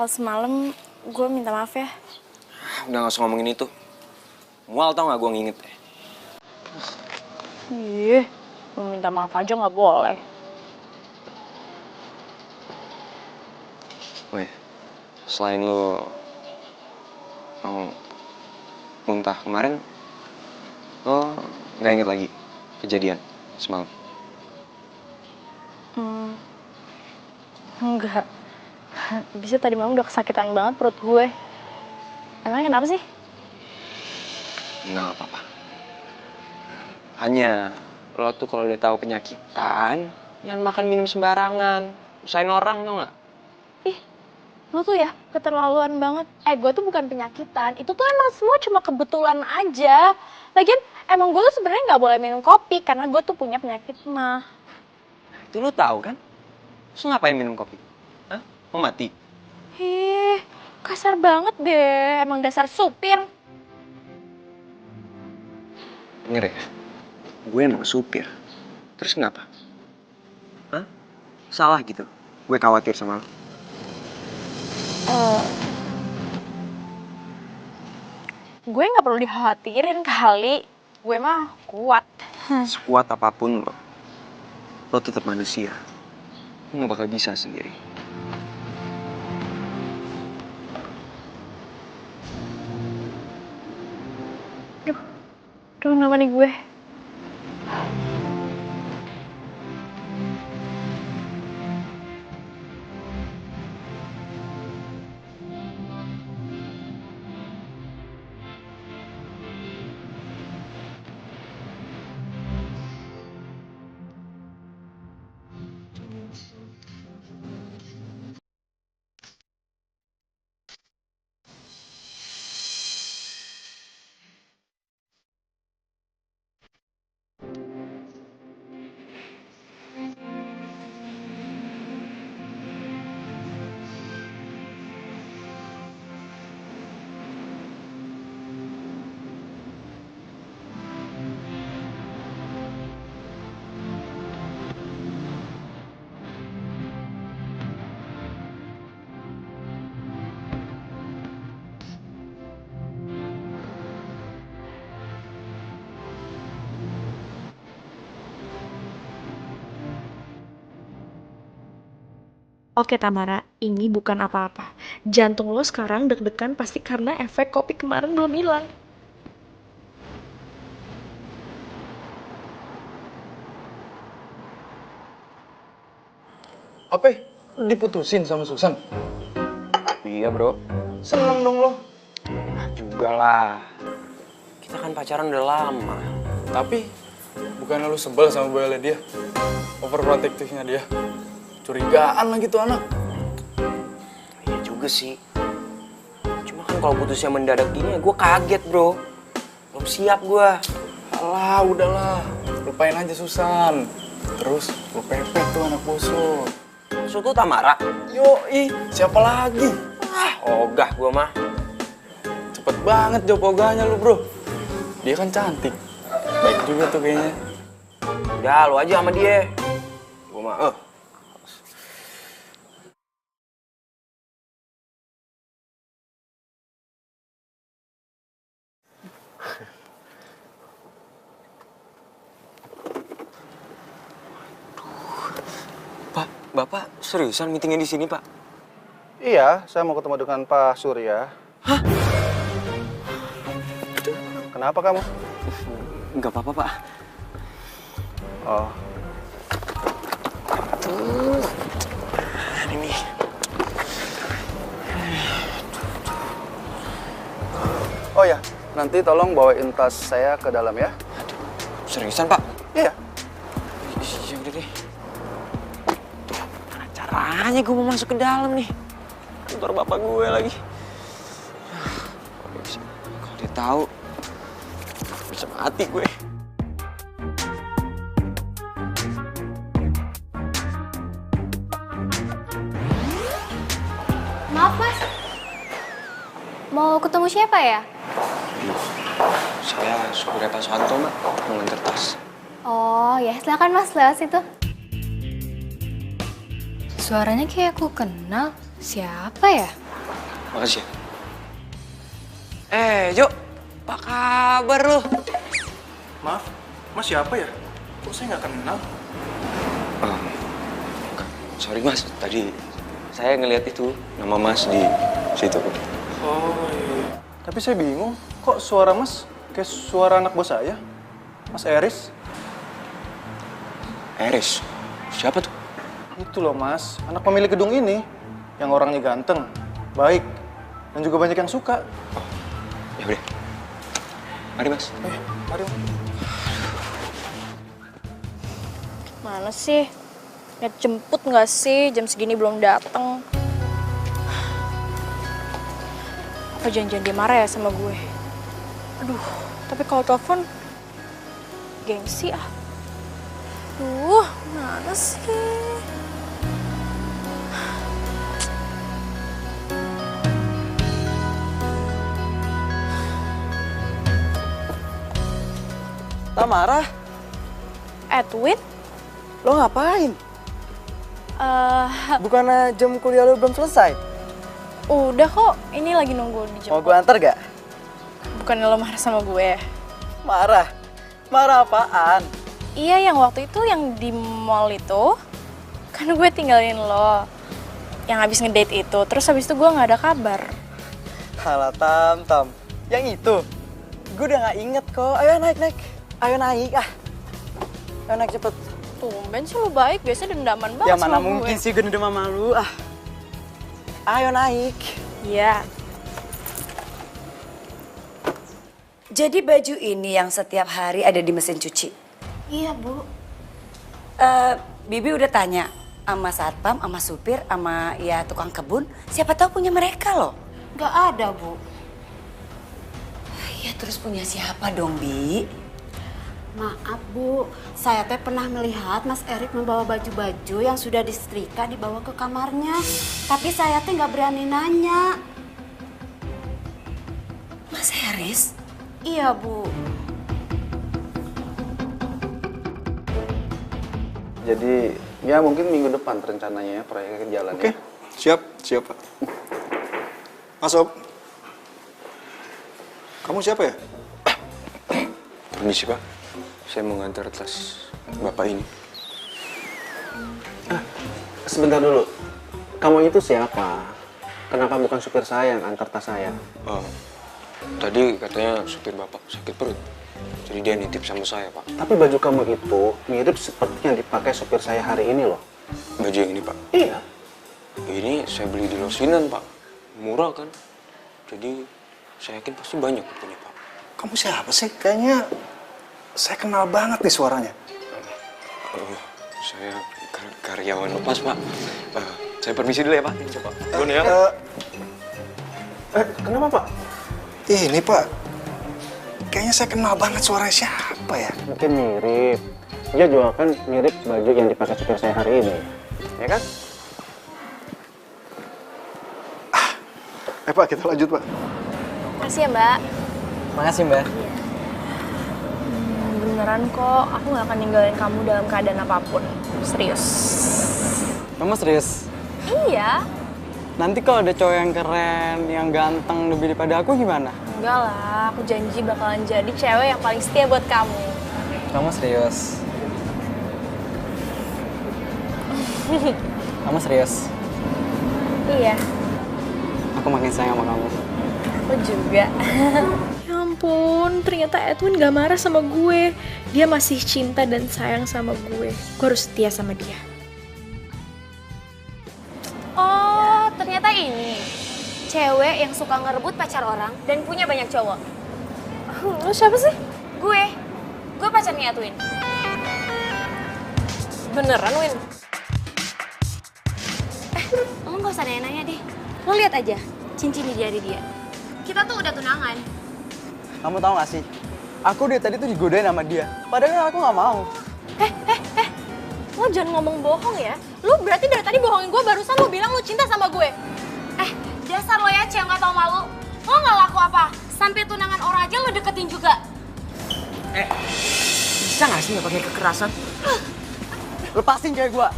soal semalam gue minta maaf ya. Udah gak usah ngomongin itu. Mual tau gak gue nginget ya? Ih, lu minta maaf aja nggak boleh. Weh, selain lu mau muntah kemarin, lo gak inget lagi kejadian semalam? Enggak. Bisa tadi malam udah kesakitan banget perut gue. Emangnya kenapa sih? Enggak apa-apa. Hanya lo tuh kalau udah tahu penyakitan, jangan makan minum sembarangan. Usahain orang tau gak? Ih, lu tuh ya keterlaluan banget. Gue tuh bukan penyakitan. Itu tuh emang semua cuma kebetulan aja. Lagian emang gue tuh sebenarnya nggak boleh minum kopi karena gue tuh punya penyakit mah. Itu lo tahu kan? Terus ngapain minum kopi? Hah? Mau mati? Ih, kasar banget deh. Emang dasar supir. Denger ya, gue emang supir. Terus kenapa? Hah? Salah gitu? Gue khawatir sama lo. Gue nggak perlu dikhawatirin kali. Gue mah kuat. Sekuat apapun lo tetap manusia. Lo gak bakal bisa sendiri. Duh, kenapa nih gue? Oke Tamara, ini bukan apa-apa. Jantung lo sekarang deg-degan pasti karena efek kopi kemarin belum hilang. Apa? Diputusin sama Susan? Iya bro. Seneng dong lo. Juga lah. Kita kan pacaran udah lama. Tapi bukannya lu sebel sama boynya dia? Overprotective-nya dia. Curigaan lah gitu anak. Iya juga sih. Cuma kan kalau putusnya mendadak gini ya gue kaget bro. Belum siap gue. Alah udahlah. Lupain aja Susan. Terus lu pepet tuh anak bosok. Maksud lu Tamara? Yoi, siapa lagi? Ogah gue mah. Cepet banget jawab ogahnya lu bro. Dia kan cantik. Baik juga tuh kayaknya. Udah lu aja sama dia. Gue mah Pak, Bapak seriusan meetingnya di sini, Pak? Iya, saya mau ketemu dengan Pak Surya. Hah? Kenapa kamu? Enggak apa-apa, Pak. Oh. Ini. Oh ya, nanti tolong bawain tas saya ke dalam ya. Seriusan, Pak? Iya. Iya, udah deh. Gimana caranya gue mau masuk ke dalam nih? Kantor bapak gue lagi. Kalau dia tahu, bisa mati gue. Maaf mas, mau ketemu siapa ya? Saya supirnya Pak Santo, Mbak. Mau nganter tas. Oh ya, silakan mas lewat situ. Suaranya kayak aku kenal. Siapa ya? Makasih ya. Jo, apa kabar lu? Maaf, Mas siapa ya? Kok saya nggak kenal? Sorry Mas, tadi saya ngeliat itu nama Mas di situ. Oh iya. Tapi saya bingung, kok suara Mas kayak suara anak bos saya? Mas Eris? Eris? Siapa tuh? Itu loh Mas, anak pemilik gedung ini. Yang orangnya ganteng, baik, dan juga banyak yang suka. Ya udah. Mari Mas. Mari. Mana sih? Lihat jemput nggak sih? Jam segini belum datang. Apa janjian dia marah ya sama gue? Aduh, tapi kalau telepon gengsi ah. Duh, mana sih? Tamara? Edwin? Lo ngapain? Bukannya jam kuliah lo belum selesai? Udah kok, ini lagi nunggu di jam. Mau gue antar gak? Bukannya lo marah sama gue? Marah? Marah apaan? Iya, yang waktu itu yang di mall itu. Kan gue tinggalin lo. Yang habis ngedate itu, terus habis itu gue gak ada kabar. Halah Tam. Yang itu? Gue udah gak inget kok. Ayo naik. Ayo naik Ayo naik cepet. Tumben sih lo baik, biasanya dendaman banget Ya mana sama mungkin gue. sih gue udah sama lu. Ayo naik. Iya. Jadi baju ini yang setiap hari ada di mesin cuci? Iya, Bu. Bibi udah tanya sama satpam, sama supir, sama ya tukang kebun. Siapa tahu punya mereka loh. Gak ada, Bu. Ya terus punya siapa dong, Bi? Maaf Bu, saya teh pernah melihat Mas Erik membawa baju-baju yang sudah disetrika dibawa ke kamarnya. Tapi saya teh nggak berani nanya. Mas Eris? Iya Bu. Jadi ya mungkin minggu depan rencananya ya proyeknya jalan. Oke, siap Pak. Masuk. Kamu siapa ya? Permisi Pak. Saya mau ngantar tas Bapak ini. Sebentar dulu. Kamu itu siapa? Kenapa bukan supir saya yang antar tas saya? Tadi katanya supir Bapak sakit perut. Jadi dia nitip sama saya, Pak. Tapi baju kamu itu mirip seperti yang dipakai supir saya hari ini loh. Baju yang ini, Pak? Iya. Ini saya beli di Losinan, Pak. Murah kan? Jadi saya yakin pasti banyak yang punya, Pak. Kamu siapa sih? Kayaknya saya kenal banget nih suaranya. Saya karyawan lepas, Pak. Saya permisi dulu ya, Pak. Coba. Gun ya. Kenapa, Pak? Ini, Pak. Kayaknya saya kenal banget suaranya siapa ya? Mungkin mirip. Dia juga kan mirip baju yang dipakai supir saya hari ini. Ya kan? Pak, kita lanjut, Pak. Makasih ya, Mbak. Makasih, Mbak. Beneran kok, aku gak akan ninggalin kamu dalam keadaan apapun. Serius. Kamu serius? Iya. Nanti kalau ada cowok yang keren, yang ganteng lebih daripada aku gimana? Enggak lah, aku janji bakalan jadi cewek yang paling setia buat kamu. Kamu serius? Kamu serius? Iya. Aku makin sayang sama kamu. Aku juga. Ya ampun, ternyata Edwin gak marah sama gue. Dia masih cinta dan sayang sama gue. Gue harus setia sama dia. Oh, ternyata ini cewek yang suka ngerebut pacar orang dan punya banyak cowok. Lo siapa sih? Gue pacarnya Edwin. Beneran, Win? Lo gak usah nanya-nanya deh. Lo lihat aja cincin di jari dia. Kita tuh udah tunangan. Kamu tahu gak sih? Aku dari tadi tuh digodain sama dia. Padahal aku gak mau. Lo jangan ngomong bohong ya. Lo berarti dari tadi bohongin gue, barusan lo bilang lo cinta sama gue. Dasar lo ya cewek gak tau malu. Lo gak laku apa? Sampai tunangan orang aja lo deketin juga. Bisa gak sih gak pakai kekerasan? Lepasin cewek gua.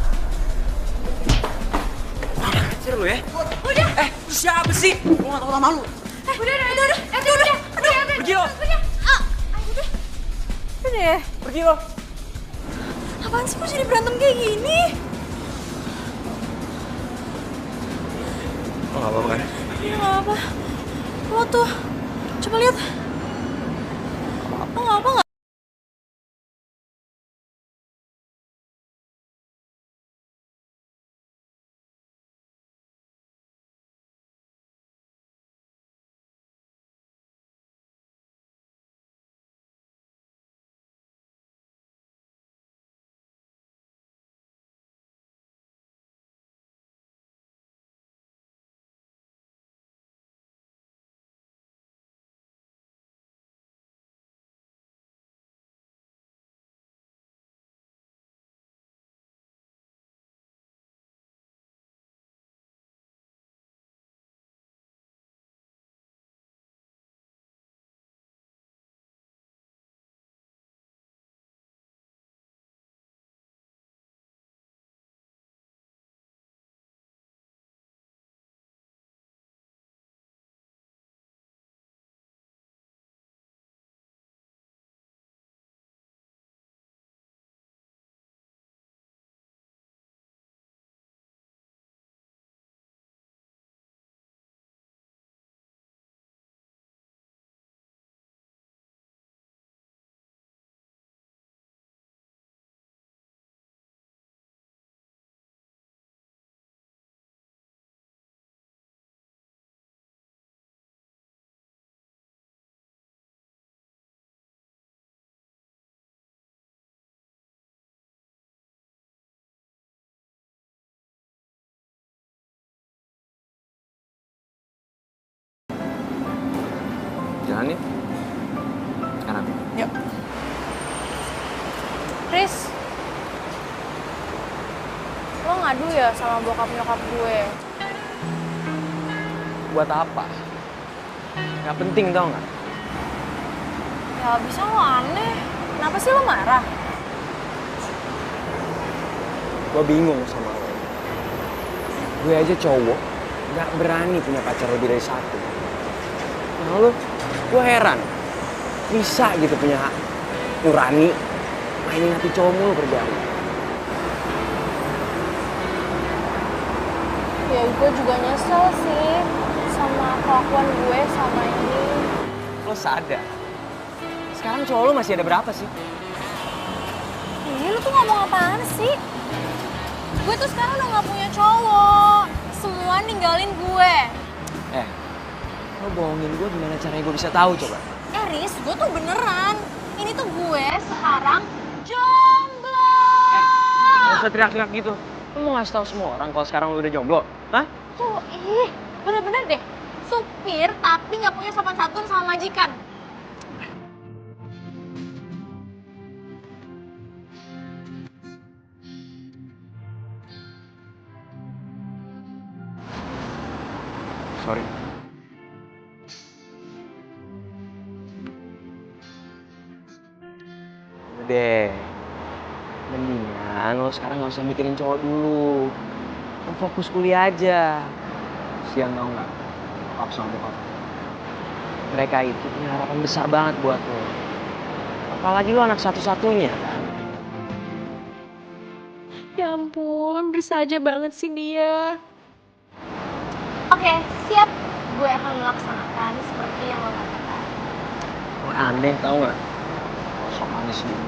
naksir lu ya? Udah. Lu siapa sih? Gua gak tau sama lu. Udah. Pergi lo. Udah deh. Pergi lo. Apaan sih kok jadi berantem kayak gini? Lo gak apa-apa kan? Iya gak apa. Lo tuh, coba lihat. Lo gak apa gak? Jalan yuk. Sekarang. Yuk. Riz, lo ngadu ya sama bokap nyokap gue? Buat apa? Gak penting tau gak? Ya bisa lo aneh. Kenapa sih lo marah? Gue bingung sama lo. Gue aja cowok, gak berani punya pacar lebih dari satu. Nah lo, gue heran. Bisa gitu punya nurani, mainin hati cowok mulu berjari. Ya gue juga nyesel sih sama kelakuan gue sama ini. Lo sadar? Sekarang cowok lo masih ada berapa sih? Ih, lu tuh ngomong apaan sih? Gue tuh sekarang udah gak punya cowok. Semua ninggalin gue. Lo bohongin gue gimana caranya gue bisa tahu coba? Riz, gue tuh beneran. Ini tuh gue sekarang jomblo. Gak usah teriak-teriak gitu. Lo mau ngasih tahu semua orang kalau sekarang lo udah jomblo? Hah? Tuh, bener-bener deh. Supir tapi gak punya sopan santun sama majikan. Sorry. Udah. Mendingan lo sekarang gak usah mikirin cowok dulu. Lo fokus kuliah aja. Siang tau gak? Bokap sama bokap. Mereka itu punya harapan besar banget buat lo. Apalagi lo anak satu-satunya. Ya ampun, bersahaja banget sih dia. Oke, siap. Gue akan melaksanakan seperti yang lo katakan. Lo aneh tau gak? Sok manis gitu.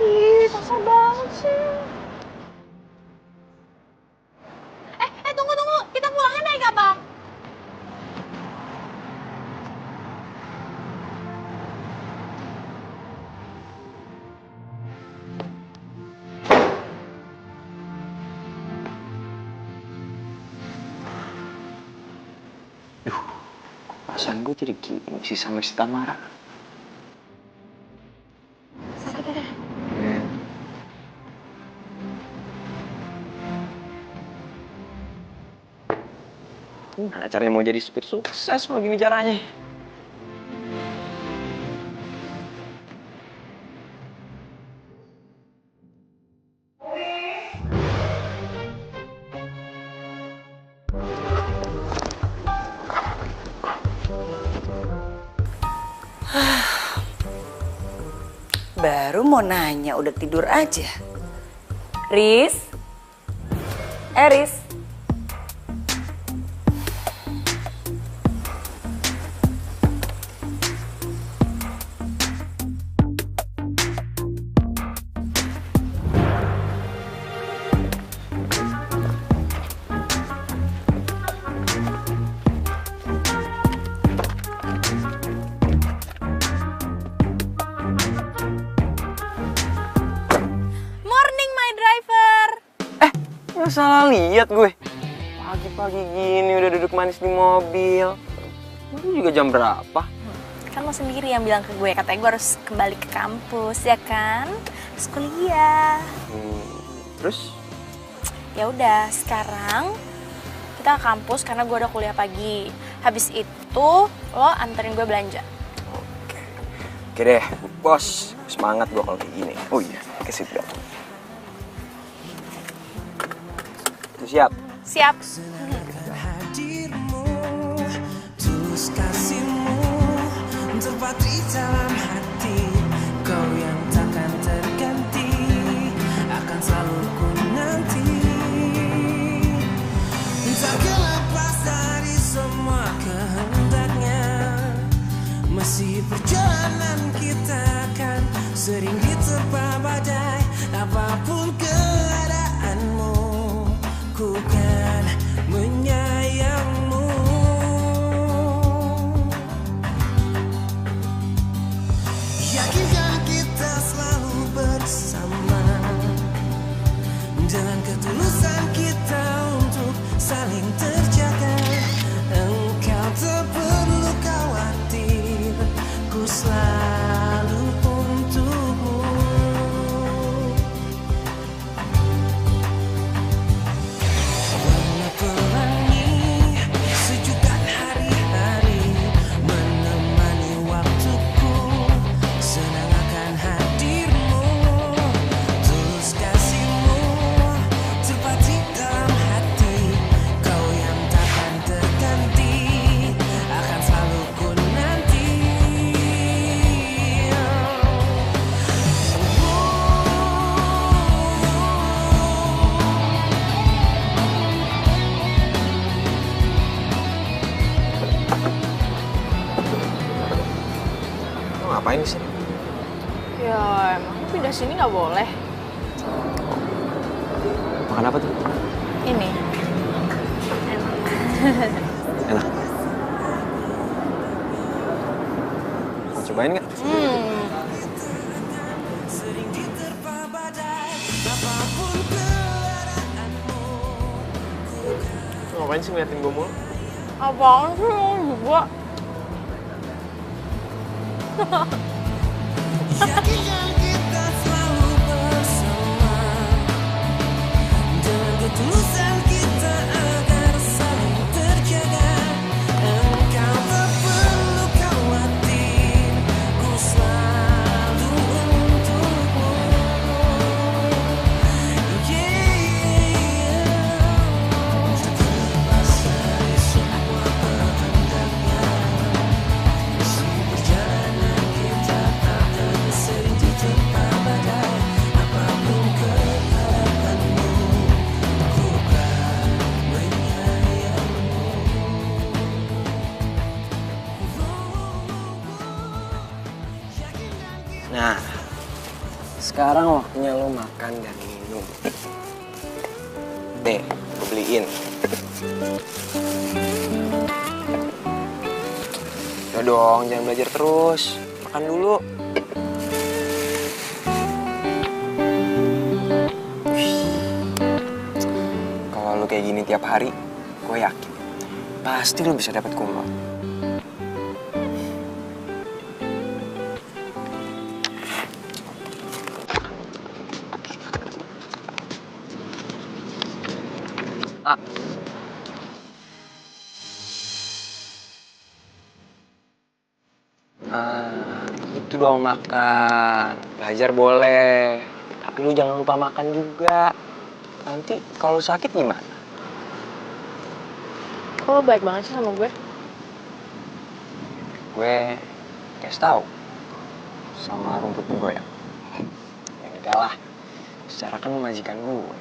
Ih, kasar banget sih. Tunggu. Kita pulangnya naik apa? Perasaan gue jadi gini sih sama si Tamara. Gimana caranya mau jadi supir sukses kalau gini caranya? Baru mau nanya udah tidur aja. Riz? Riz? Nggak salah lihat gue. Pagi-pagi gini udah duduk manis di mobil. Itu juga jam berapa? Kan lo sendiri yang bilang ke gue, katanya gue harus kembali ke kampus, ya kan? Terus kuliah. Terus? Ya udah, sekarang kita ke kampus karena gue udah kuliah pagi. Habis itu lo anterin gue belanja. Oke deh, bos. Semangat gue kalau kayak gini. Oh iya, pakai seatbelt. Siap? Siap. Hadirmu, tulus kasihmu, terpatri dalam hati. Kau yang takkan terganti, akan selalu ku nanti. Takkan lepas dari semua kehendaknya. Masih perjalanan kita akan sering diterpa badai. Apapun keadaanmu, ku kan menyayangmu. Yakinkan kita selalu bersama, dengan ketulusan kita untuk saling terjaga. Engkau tak perlu khawatir, ku selalu untukmu. Ngapain di sini? Ya emang pindah sini nggak boleh. Makan apa tuh? Ini. Enak. Mau cobain nggak? Ngapain sih ngeliatin gue mulu? Apaan sih lo juga? Yakinkan kita selalu bersama, dengan ketulusan kita agar saling terjaga. Engkau tak perlu khawatir, ku selalu untukmu. Terlepas dari semua kehendaknya, masih perjalanan kita akan sering diterpa badai. Apapun keadaanmu, ku kan menyayangmu. Nah, sekarang waktunya lo makan dan minum. Nih, gue beliin. Udah dong, jangan belajar terus. Makan dulu. Kalau lo kayak gini tiap hari, gue yakin pasti lo bisa dapat cum laude. Itu dong makan. Belajar boleh, tapi lu jangan lupa makan juga. Nanti kalau sakit gimana? Kok lo baik banget sih sama gue? Gue es tahu sama rumput bergoyang. Ya enggak lah, secara kan majikan gue.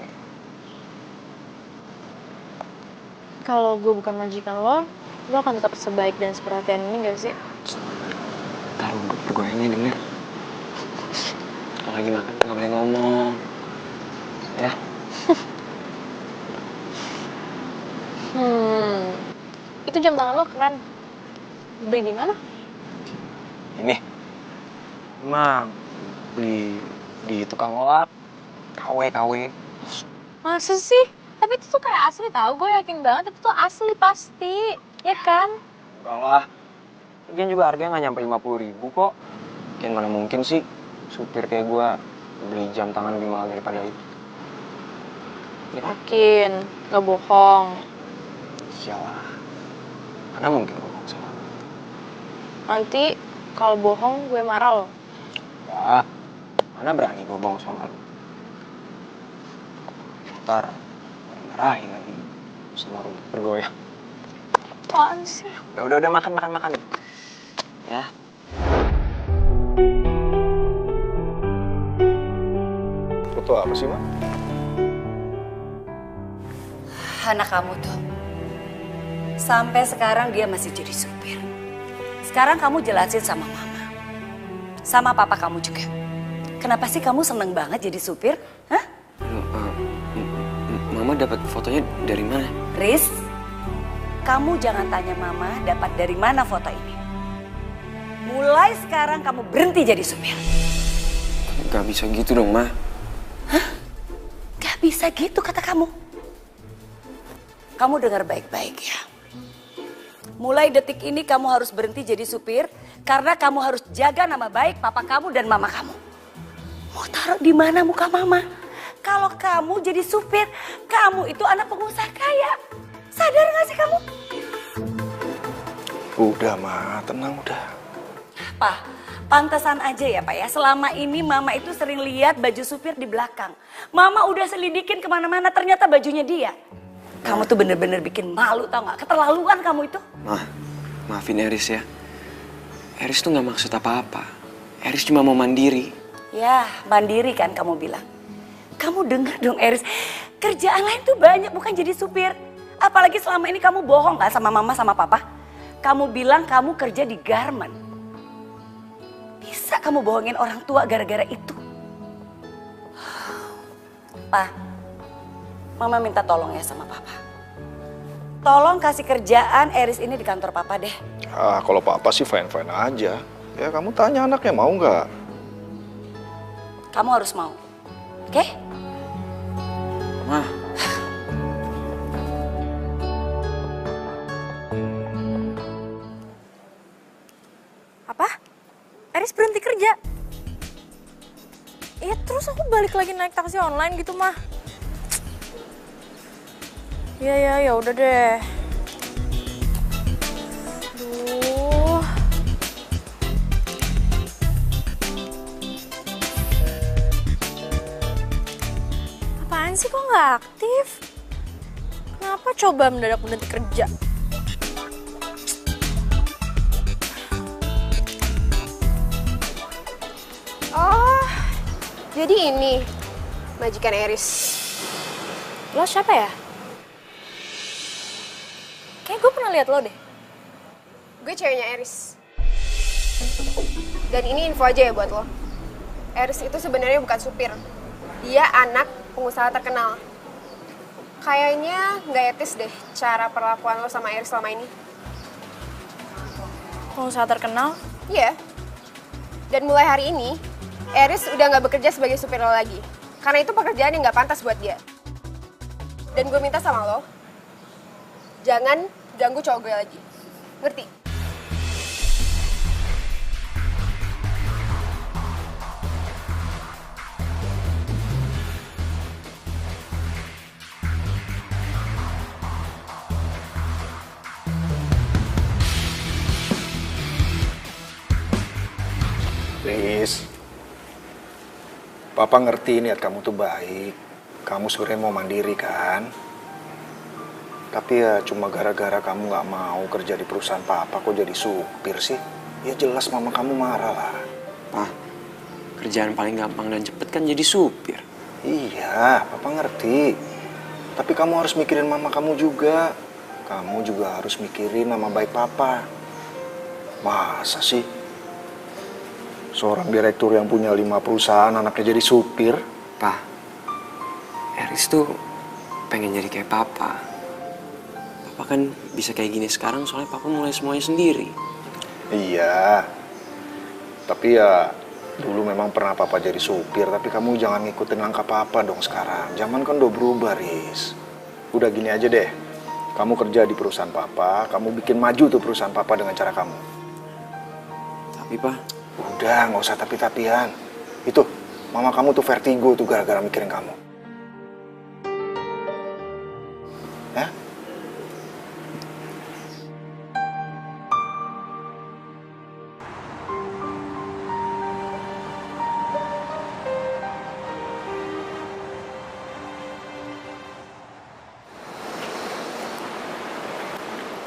Kalau gue bukan majikan lo akan tetap sebaik dan seperhatian ini gak sih? Ntar rumput bergoyangnya denger. Kalau lagi makan nggak boleh ngomong, ya. Itu jam tangan lo keren. Beli di mana? Ini, emang beli di tukang lap, KW. Masa sih? Tapi itu tuh kayak asli tau, gue yakin banget itu tuh asli pasti, ya kan? Enggak lah, lagian juga harganya nggak nyampe 50.000 kok. Kian mana mungkin sih supir kayak gue beli jam tangan lebih mahal daripada itu. Ya. Yakin, gak bohong. Iyalah, mana mungkin bohong sama lo. Nanti kalau bohong gue marah lo. Wah, mana berani gue bohong sama lo. Ntar marahin lagi sama rumput bergoyang. Apaan sih? Udah makan. Ya. Foto apa sih, Ma? Anak kamu tuh, sampai sekarang dia masih jadi supir. Sekarang kamu jelasin sama mama, sama papa kamu juga. Kenapa sih kamu seneng banget jadi supir? Hah? Mama dapat fotonya dari mana? Riz, kamu jangan tanya mama dapat dari mana foto ini. Mulai sekarang kamu berhenti jadi supir. Gak bisa gitu dong, Ma. Hah? Gak bisa gitu kata kamu. Kamu dengar baik-baik ya. Mulai detik ini kamu harus berhenti jadi supir karena kamu harus jaga nama baik papa kamu dan mama kamu. Mau taruh di mana muka mama? Kalau kamu jadi supir, kamu itu anak pengusaha kaya. Sadar gak sih kamu? Udah, Ma. Tenang udah. Pak, pantesan aja ya Pak ya. Selama ini mama itu sering lihat baju supir di belakang. Mama udah selidikin kemana-mana, ternyata bajunya dia. Kamu tuh bener-bener bikin malu tau gak? Keterlaluan kamu itu. Ma, maafin Eris ya. Eris tuh gak maksud apa-apa. Eris cuma mau mandiri. Ya, mandiri kan kamu bilang. Kamu dengar dong Eris, kerjaan lain tuh banyak bukan jadi supir. Apalagi selama ini kamu bohong gak sama mama sama papa. Kamu bilang kamu kerja di garment. Bisa kamu bohongin orang tua gara-gara itu? Pa, mama minta tolong ya sama papa. Tolong kasih kerjaan Eris ini di kantor papa deh. Ah, kalau papa sih fine-fine aja. Ya kamu tanya anaknya mau nggak? Kamu harus mau, oke? Ma. Apa? Eris berhenti kerja? Iya terus aku balik lagi naik taksi online gitu mah. Ya udah deh. Aduh. Apaan sih kok nggak aktif? Kenapa coba mendadak berhenti kerja? Oh, jadi ini majikan Eris. Lo siapa ya? Kayak gue pernah lihat lo deh. Gue ceweknya Eris. Dan ini info aja ya buat lo. Eris itu sebenarnya bukan supir. Dia anak pengusaha terkenal. Kayaknya nggak etis deh cara perlakuan lo sama Eris selama ini. Pengusaha terkenal? Iya. Dan mulai hari ini, Eris udah nggak bekerja sebagai supir lo lagi. Karena itu pekerjaan yang nggak pantas buat dia. Dan gue minta sama lo, jangan ganggu cowok gue lagi. Ngerti? Riz, Papa ngerti niat kamu tuh baik. Kamu sebenarnya mau mandiri kan? Tapi ya cuma gara-gara kamu nggak mau kerja di perusahaan Papa kok jadi supir sih? ya jelas mama kamu marah lah. Pak, kerjaan paling gampang dan cepet kan jadi supir. Iya, papa ngerti. Tapi kamu harus mikirin mama kamu juga. Kamu juga harus mikirin nama baik papa. Masa sih seorang direktur yang punya 5 perusahaan anaknya jadi supir? Pak, Eris tuh pengen jadi kayak papa. Papa kan bisa kayak gini sekarang soalnya papa mulai semuanya sendiri. Iya. Tapi ya dulu memang pernah papa jadi supir, tapi kamu jangan ngikutin langkah papa dong sekarang. Zaman kan udah berubah, Riz. Udah gini aja deh. Kamu kerja di perusahaan papa, kamu bikin maju tuh perusahaan papa dengan cara kamu. Tapi, Pak, udah, nggak usah tapi-tapian. Itu, mama kamu tuh vertigo tuh gara-gara mikirin kamu. Ya?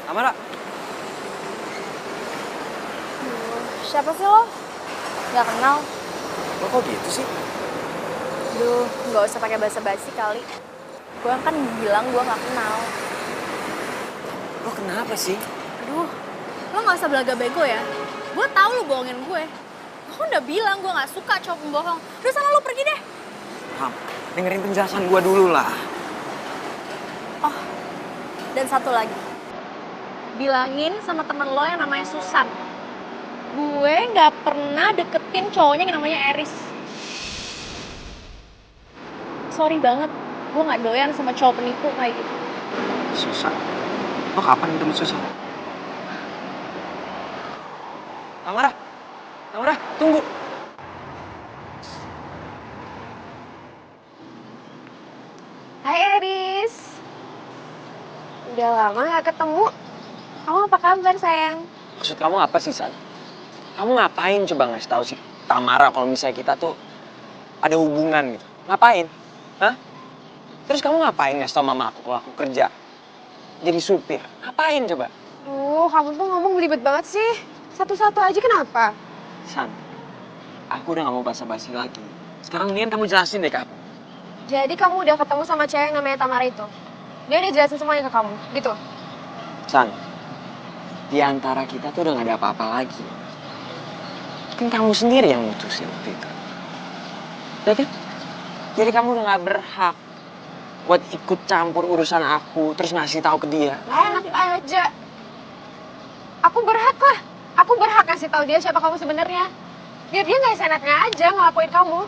Amara. Siapa sih lo? Gak kenal. Lo kok gitu sih? Duh, gak usah pakai basa-basi kali. Gue kan bilang gue gak kenal. Lo kenapa sih? Aduh, lo gak usah belaga bego ya. Gue tahu lo bohongin gue. Gue udah bilang gue gak suka cowok pembohong. Udah sana lo pergi deh. Ham, dengerin penjelasan gue dulu lah. Oh, dan satu lagi. Bilangin sama temen lo yang namanya Susan. Gue gak pernah deketin cowoknya yang namanya Eris. Sorry banget, gue gak doyan sama cowok penipu kayak gitu. Susan? Lo kapan ketemu Susan? Amara, tunggu. Hai Eris. Udah lama gak ketemu. Kamu apa kabar sayang? Maksud kamu apa sih, San? Kamu ngapain coba ngasih tahu si Tamara kalau misalnya kita tuh ada hubungan gitu? Ngapain? Hah? Terus kamu ngapain ngasih tau mama aku kalau aku kerja? Jadi supir. Ngapain coba? Kamu tuh ngomong belibet banget sih. Satu-satu aja kenapa? San, aku udah gak mau basa-basi lagi. Sekarang mendingan kamu jelasin deh, Kak. Jadi kamu udah ketemu sama cewek yang namanya Tamara itu? Dia udah jelasin semuanya ke kamu, gitu? San, di antara kita tuh udah gak ada apa-apa lagi. Kan kamu sendiri yang mutusin waktu itu. Ya kan? Jadi kamu udah gak berhak buat ikut campur urusan aku, terus ngasih tahu ke dia. Enak aja. Aku berhak lah. Aku berhak ngasih tahu dia siapa kamu sebenarnya. Biar dia nggak seenaknya aja ngelapoin kamu.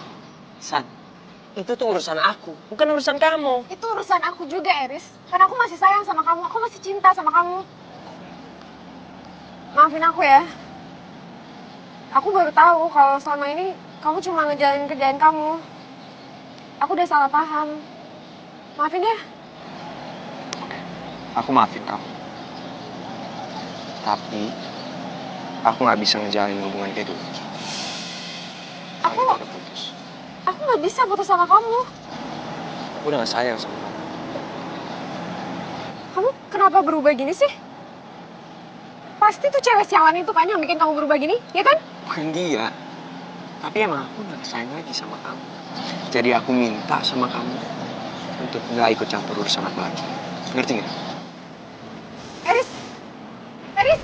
San, itu tuh urusan aku, bukan urusan kamu. Itu urusan aku juga, Eris. Karena aku masih sayang sama kamu. Aku masih cinta sama kamu. Maafin aku ya. Aku baru tahu kalau selama ini kamu cuma ngejalanin kerjaan kamu. Aku udah salah paham. Maafin ya. Aku maafin kamu. Tapi aku nggak bisa ngejalanin hubungan kayak dulu. Aku nggak bisa putus sama kamu. Aku udah gak sayang sama kamu. Kamu kenapa berubah gini sih? Pasti tuh cewek sialan itu kan yang bikin kamu berubah gini, ya kan? Bukan dia. Tapi emang aku gak sayang lagi sama kamu. Jadi aku minta sama kamu untuk gak ikut campur urusan aku lagi. Ngerti gak? Eris! Eris!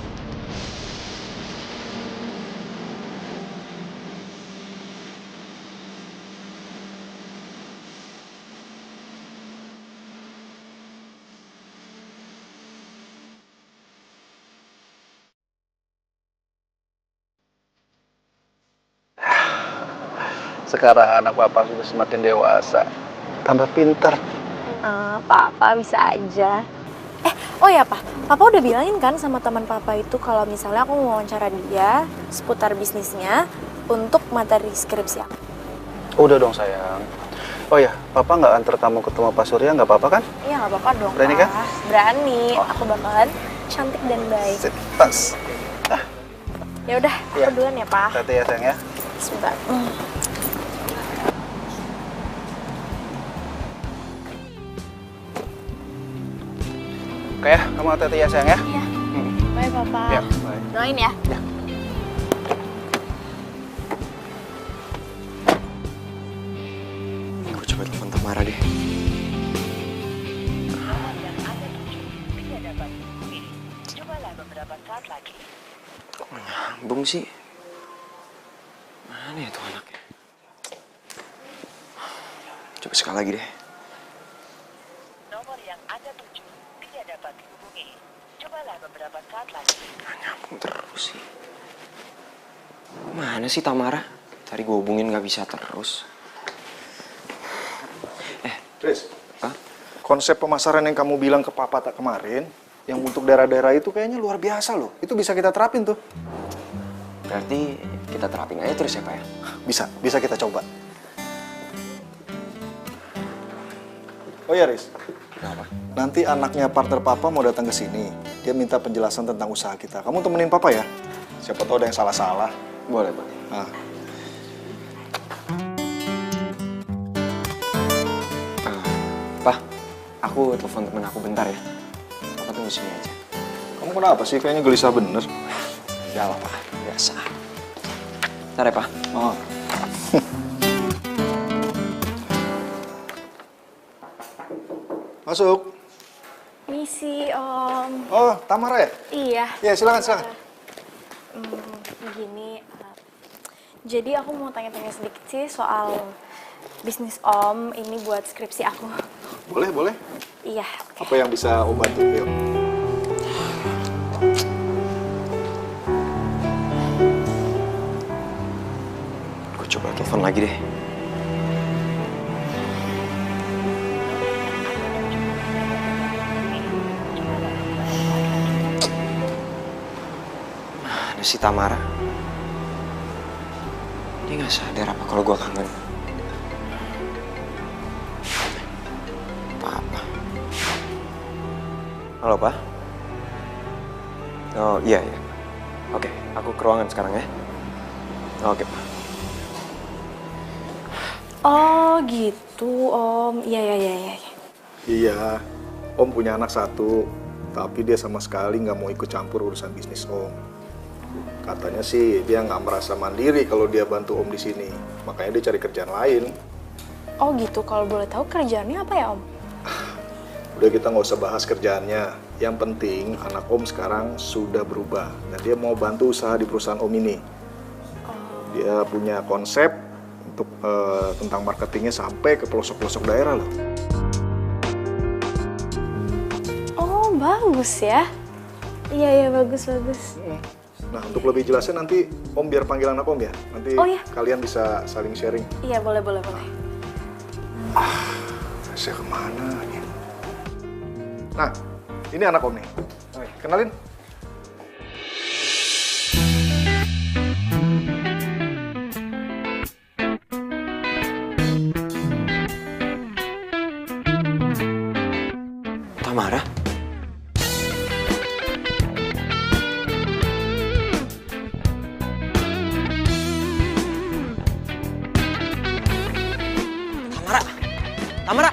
Sekarang anak papa sudah semakin dewasa, tambah pintar. Papa bisa aja. Oh ya Pak, Papa udah bilangin kan sama teman Papa itu kalau misalnya aku mau wawancara dia seputar bisnisnya untuk materi skripsi aku. Udah dong sayang. Oh ya, papa nggak antar kamu ketemu Pak Surya, nggak apa-apa kan? Iya nggak apa-apa dong. Berani Pak. kan? Berani. Aku bakalan cantik dan baik. Pas. Ya udah, aku duluan ya Pak. Hati-hati ya sayang ya. Sebentar. Oke ya, kamu hati-hati ya sayang ya. Iya. Bye Papa. Ya, bye. Doain ya. Ya. Kok nggak nyambung sih? Mana ya tuh anaknya? Coba sekali lagi deh. Nomor yang Anda tuju tidak dapat dihubungi. Cobalah beberapa saat lagi. Nggak nyambung terus sih. Mana sih Tamara? Tadi gue hubungin nggak bisa terus. Tris, konsep pemasaran yang kamu bilang ke papa tak kemarin, yang untuk daerah-daerah itu kayaknya luar biasa loh. Itu bisa kita terapin tuh. Berarti kita terapin aja terus ya Pak ya? Bisa kita coba. Oh ya Riz, kenapa? Nanti anaknya partner papa mau datang ke sini. Dia minta penjelasan tentang usaha kita. Kamu temenin papa ya? Siapa tahu ada yang salah-salah. Boleh, boleh. Nah. Pak, aku telepon temen aku bentar ya. Papa tunggu sini aja. Kamu kenapa sih? Kayaknya gelisah bener. Udah lah, Pak. Biasa. Bentar ya, Pak. Oh. Masuk. Misi, Om. Oh, Tamara ya? Iya. Iya, silakan. Begini, jadi aku mau tanya-tanya sedikit sih soal bisnis Om ini buat skripsi aku. Boleh. Iya. Apa yang bisa Om bantu? Yuk. Gue coba telepon lagi deh. Mana si Tamara? Dia nggak sadar apa kalau gue kangen. Papa. Halo, Pak. Oh, iya. Oke, aku ke ruangan sekarang ya. Oke, Pak. Oh gitu, Om. Iya. Iya, Om punya anak satu, tapi dia sama sekali nggak mau ikut campur urusan bisnis Om. Katanya sih dia nggak merasa mandiri kalau dia bantu Om di sini, makanya dia cari kerjaan lain. Oh gitu, kalau boleh tahu kerjaannya apa ya, Om? Udah, kita nggak usah bahas kerjaannya. Yang penting anak Om sekarang sudah berubah dan dia mau bantu usaha di perusahaan Om ini. Dia punya konsep untuk tentang marketingnya sampai ke pelosok-pelosok daerah loh. Oh bagus ya. Iya bagus. Nah, untuk lebih jelasnya nanti Om biar panggil anak Om ya. Nanti Oh, iya. kalian bisa saling sharing. Iya boleh. Saya kemana lagi? Nah, ini anak Om nih. Oke, kenalin. Tamara? Tamara,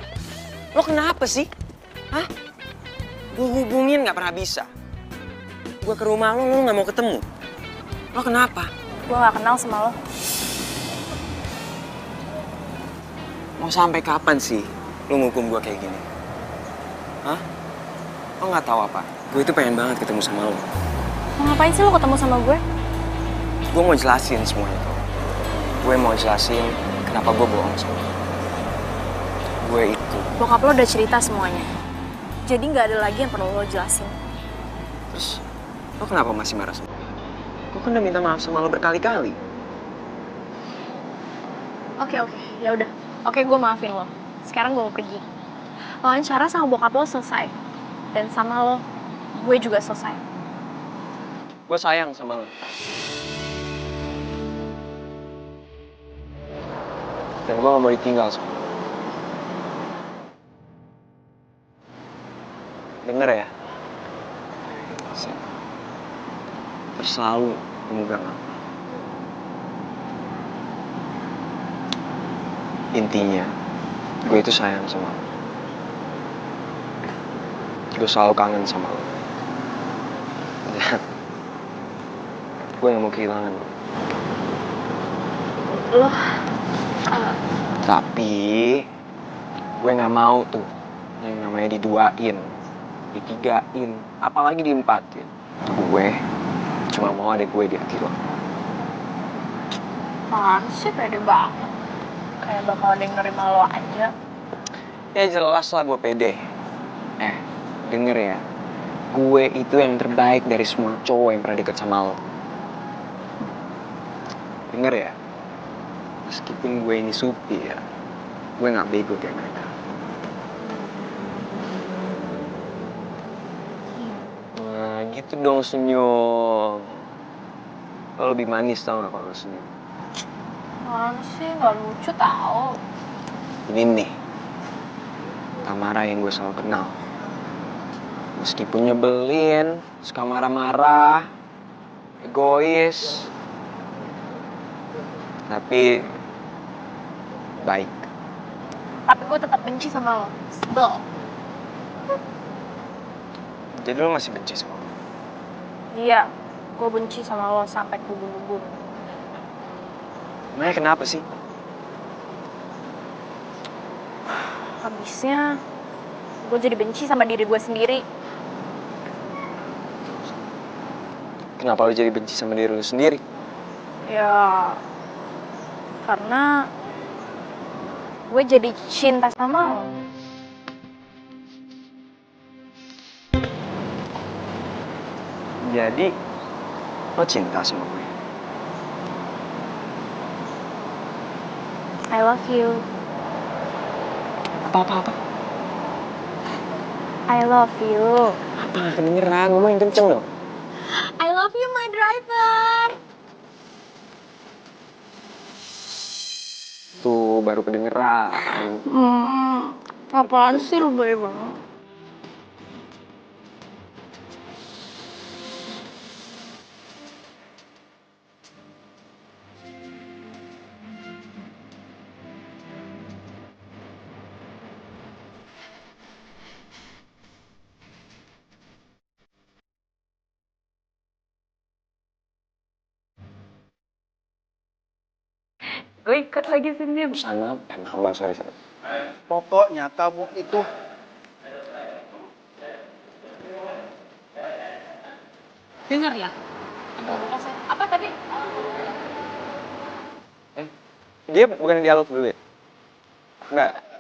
lo kenapa sih? Hah? Gue hubungin nggak pernah bisa. Gue ke rumah lo nggak mau ketemu. Lo kenapa? Gue nggak kenal sama lo. Mau sampai kapan sih lo ngukum gue kayak gini? Hah? Lo nggak tahu apa? Gue itu pengen banget ketemu sama lo. Mau ngapain sih lo ketemu sama gue? Gue mau jelasin semuanya tuh. Gue mau jelasin kenapa gue bohong sama lo. Gue itu. Bokap lo udah cerita semuanya. Jadi nggak ada lagi yang perlu lo jelasin. Terus, lo kenapa masih marah sama gue? Gue kan udah minta maaf sama lo berkali-kali. Oke, ya udah. Oke, gue maafin lo. Sekarang gue mau pergi. Wawancara sama bokap lo selesai. Dan sama lo, gue juga selesai. Gue sayang sama lo. Dan gue gak mau ditinggal sama lo. Denger ya? Terus selalu pemegang apa. Intinya, gue itu sayang sama lo. Gue selalu kangen sama lo. Dan gue gak mau kehilangan lo. Tapi gue gak mau tuh yang namanya diduain, ditigain, apalagi diempatin. Gue cuma mau ada gue di hati lo. Apaan sih, pede banget. Kayak bakal ada yang nerima lo aja. Ya jelas lah gue pede. Denger ya. Gue itu yang terbaik dari semua cowok yang pernah deket sama lo. Denger ya. Meskipun gue ini supir, gue gak bego kayak mereka. Nah gitu dong senyum. Lo lebih manis tau gak kalau lo senyum? Apaan sih, gak lucu tau. Ini nih, Tamara yang gue selalu kenal. Meskipun nyebelin, suka marah-marah, egois, tapi baik. Tapi gue tetap benci sama lo. Sebel. Jadi lo masih benci sama gue? Iya, gue benci sama lo sampai kubur-kubur. Emangnya kenapa sih? Habisnya, gue jadi benci sama diri gue sendiri. Kenapa lo jadi benci sama diri lo sendiri? Ya, karena gue jadi cinta sama lo. Jadi, lo cinta sama gue? I love you. Apa? I love you. Apa? Kedengeran, ngomong yang kenceng dong. I love you, my driver. Tuh, baru kedengeran. Apaan sih lo baik banget? Gue ikut lagi sini. Sana, abang sorry. Pokoknya kamu itu Dengar ya. Apa tadi? Dia bukan dialog dulu ya? Enggak.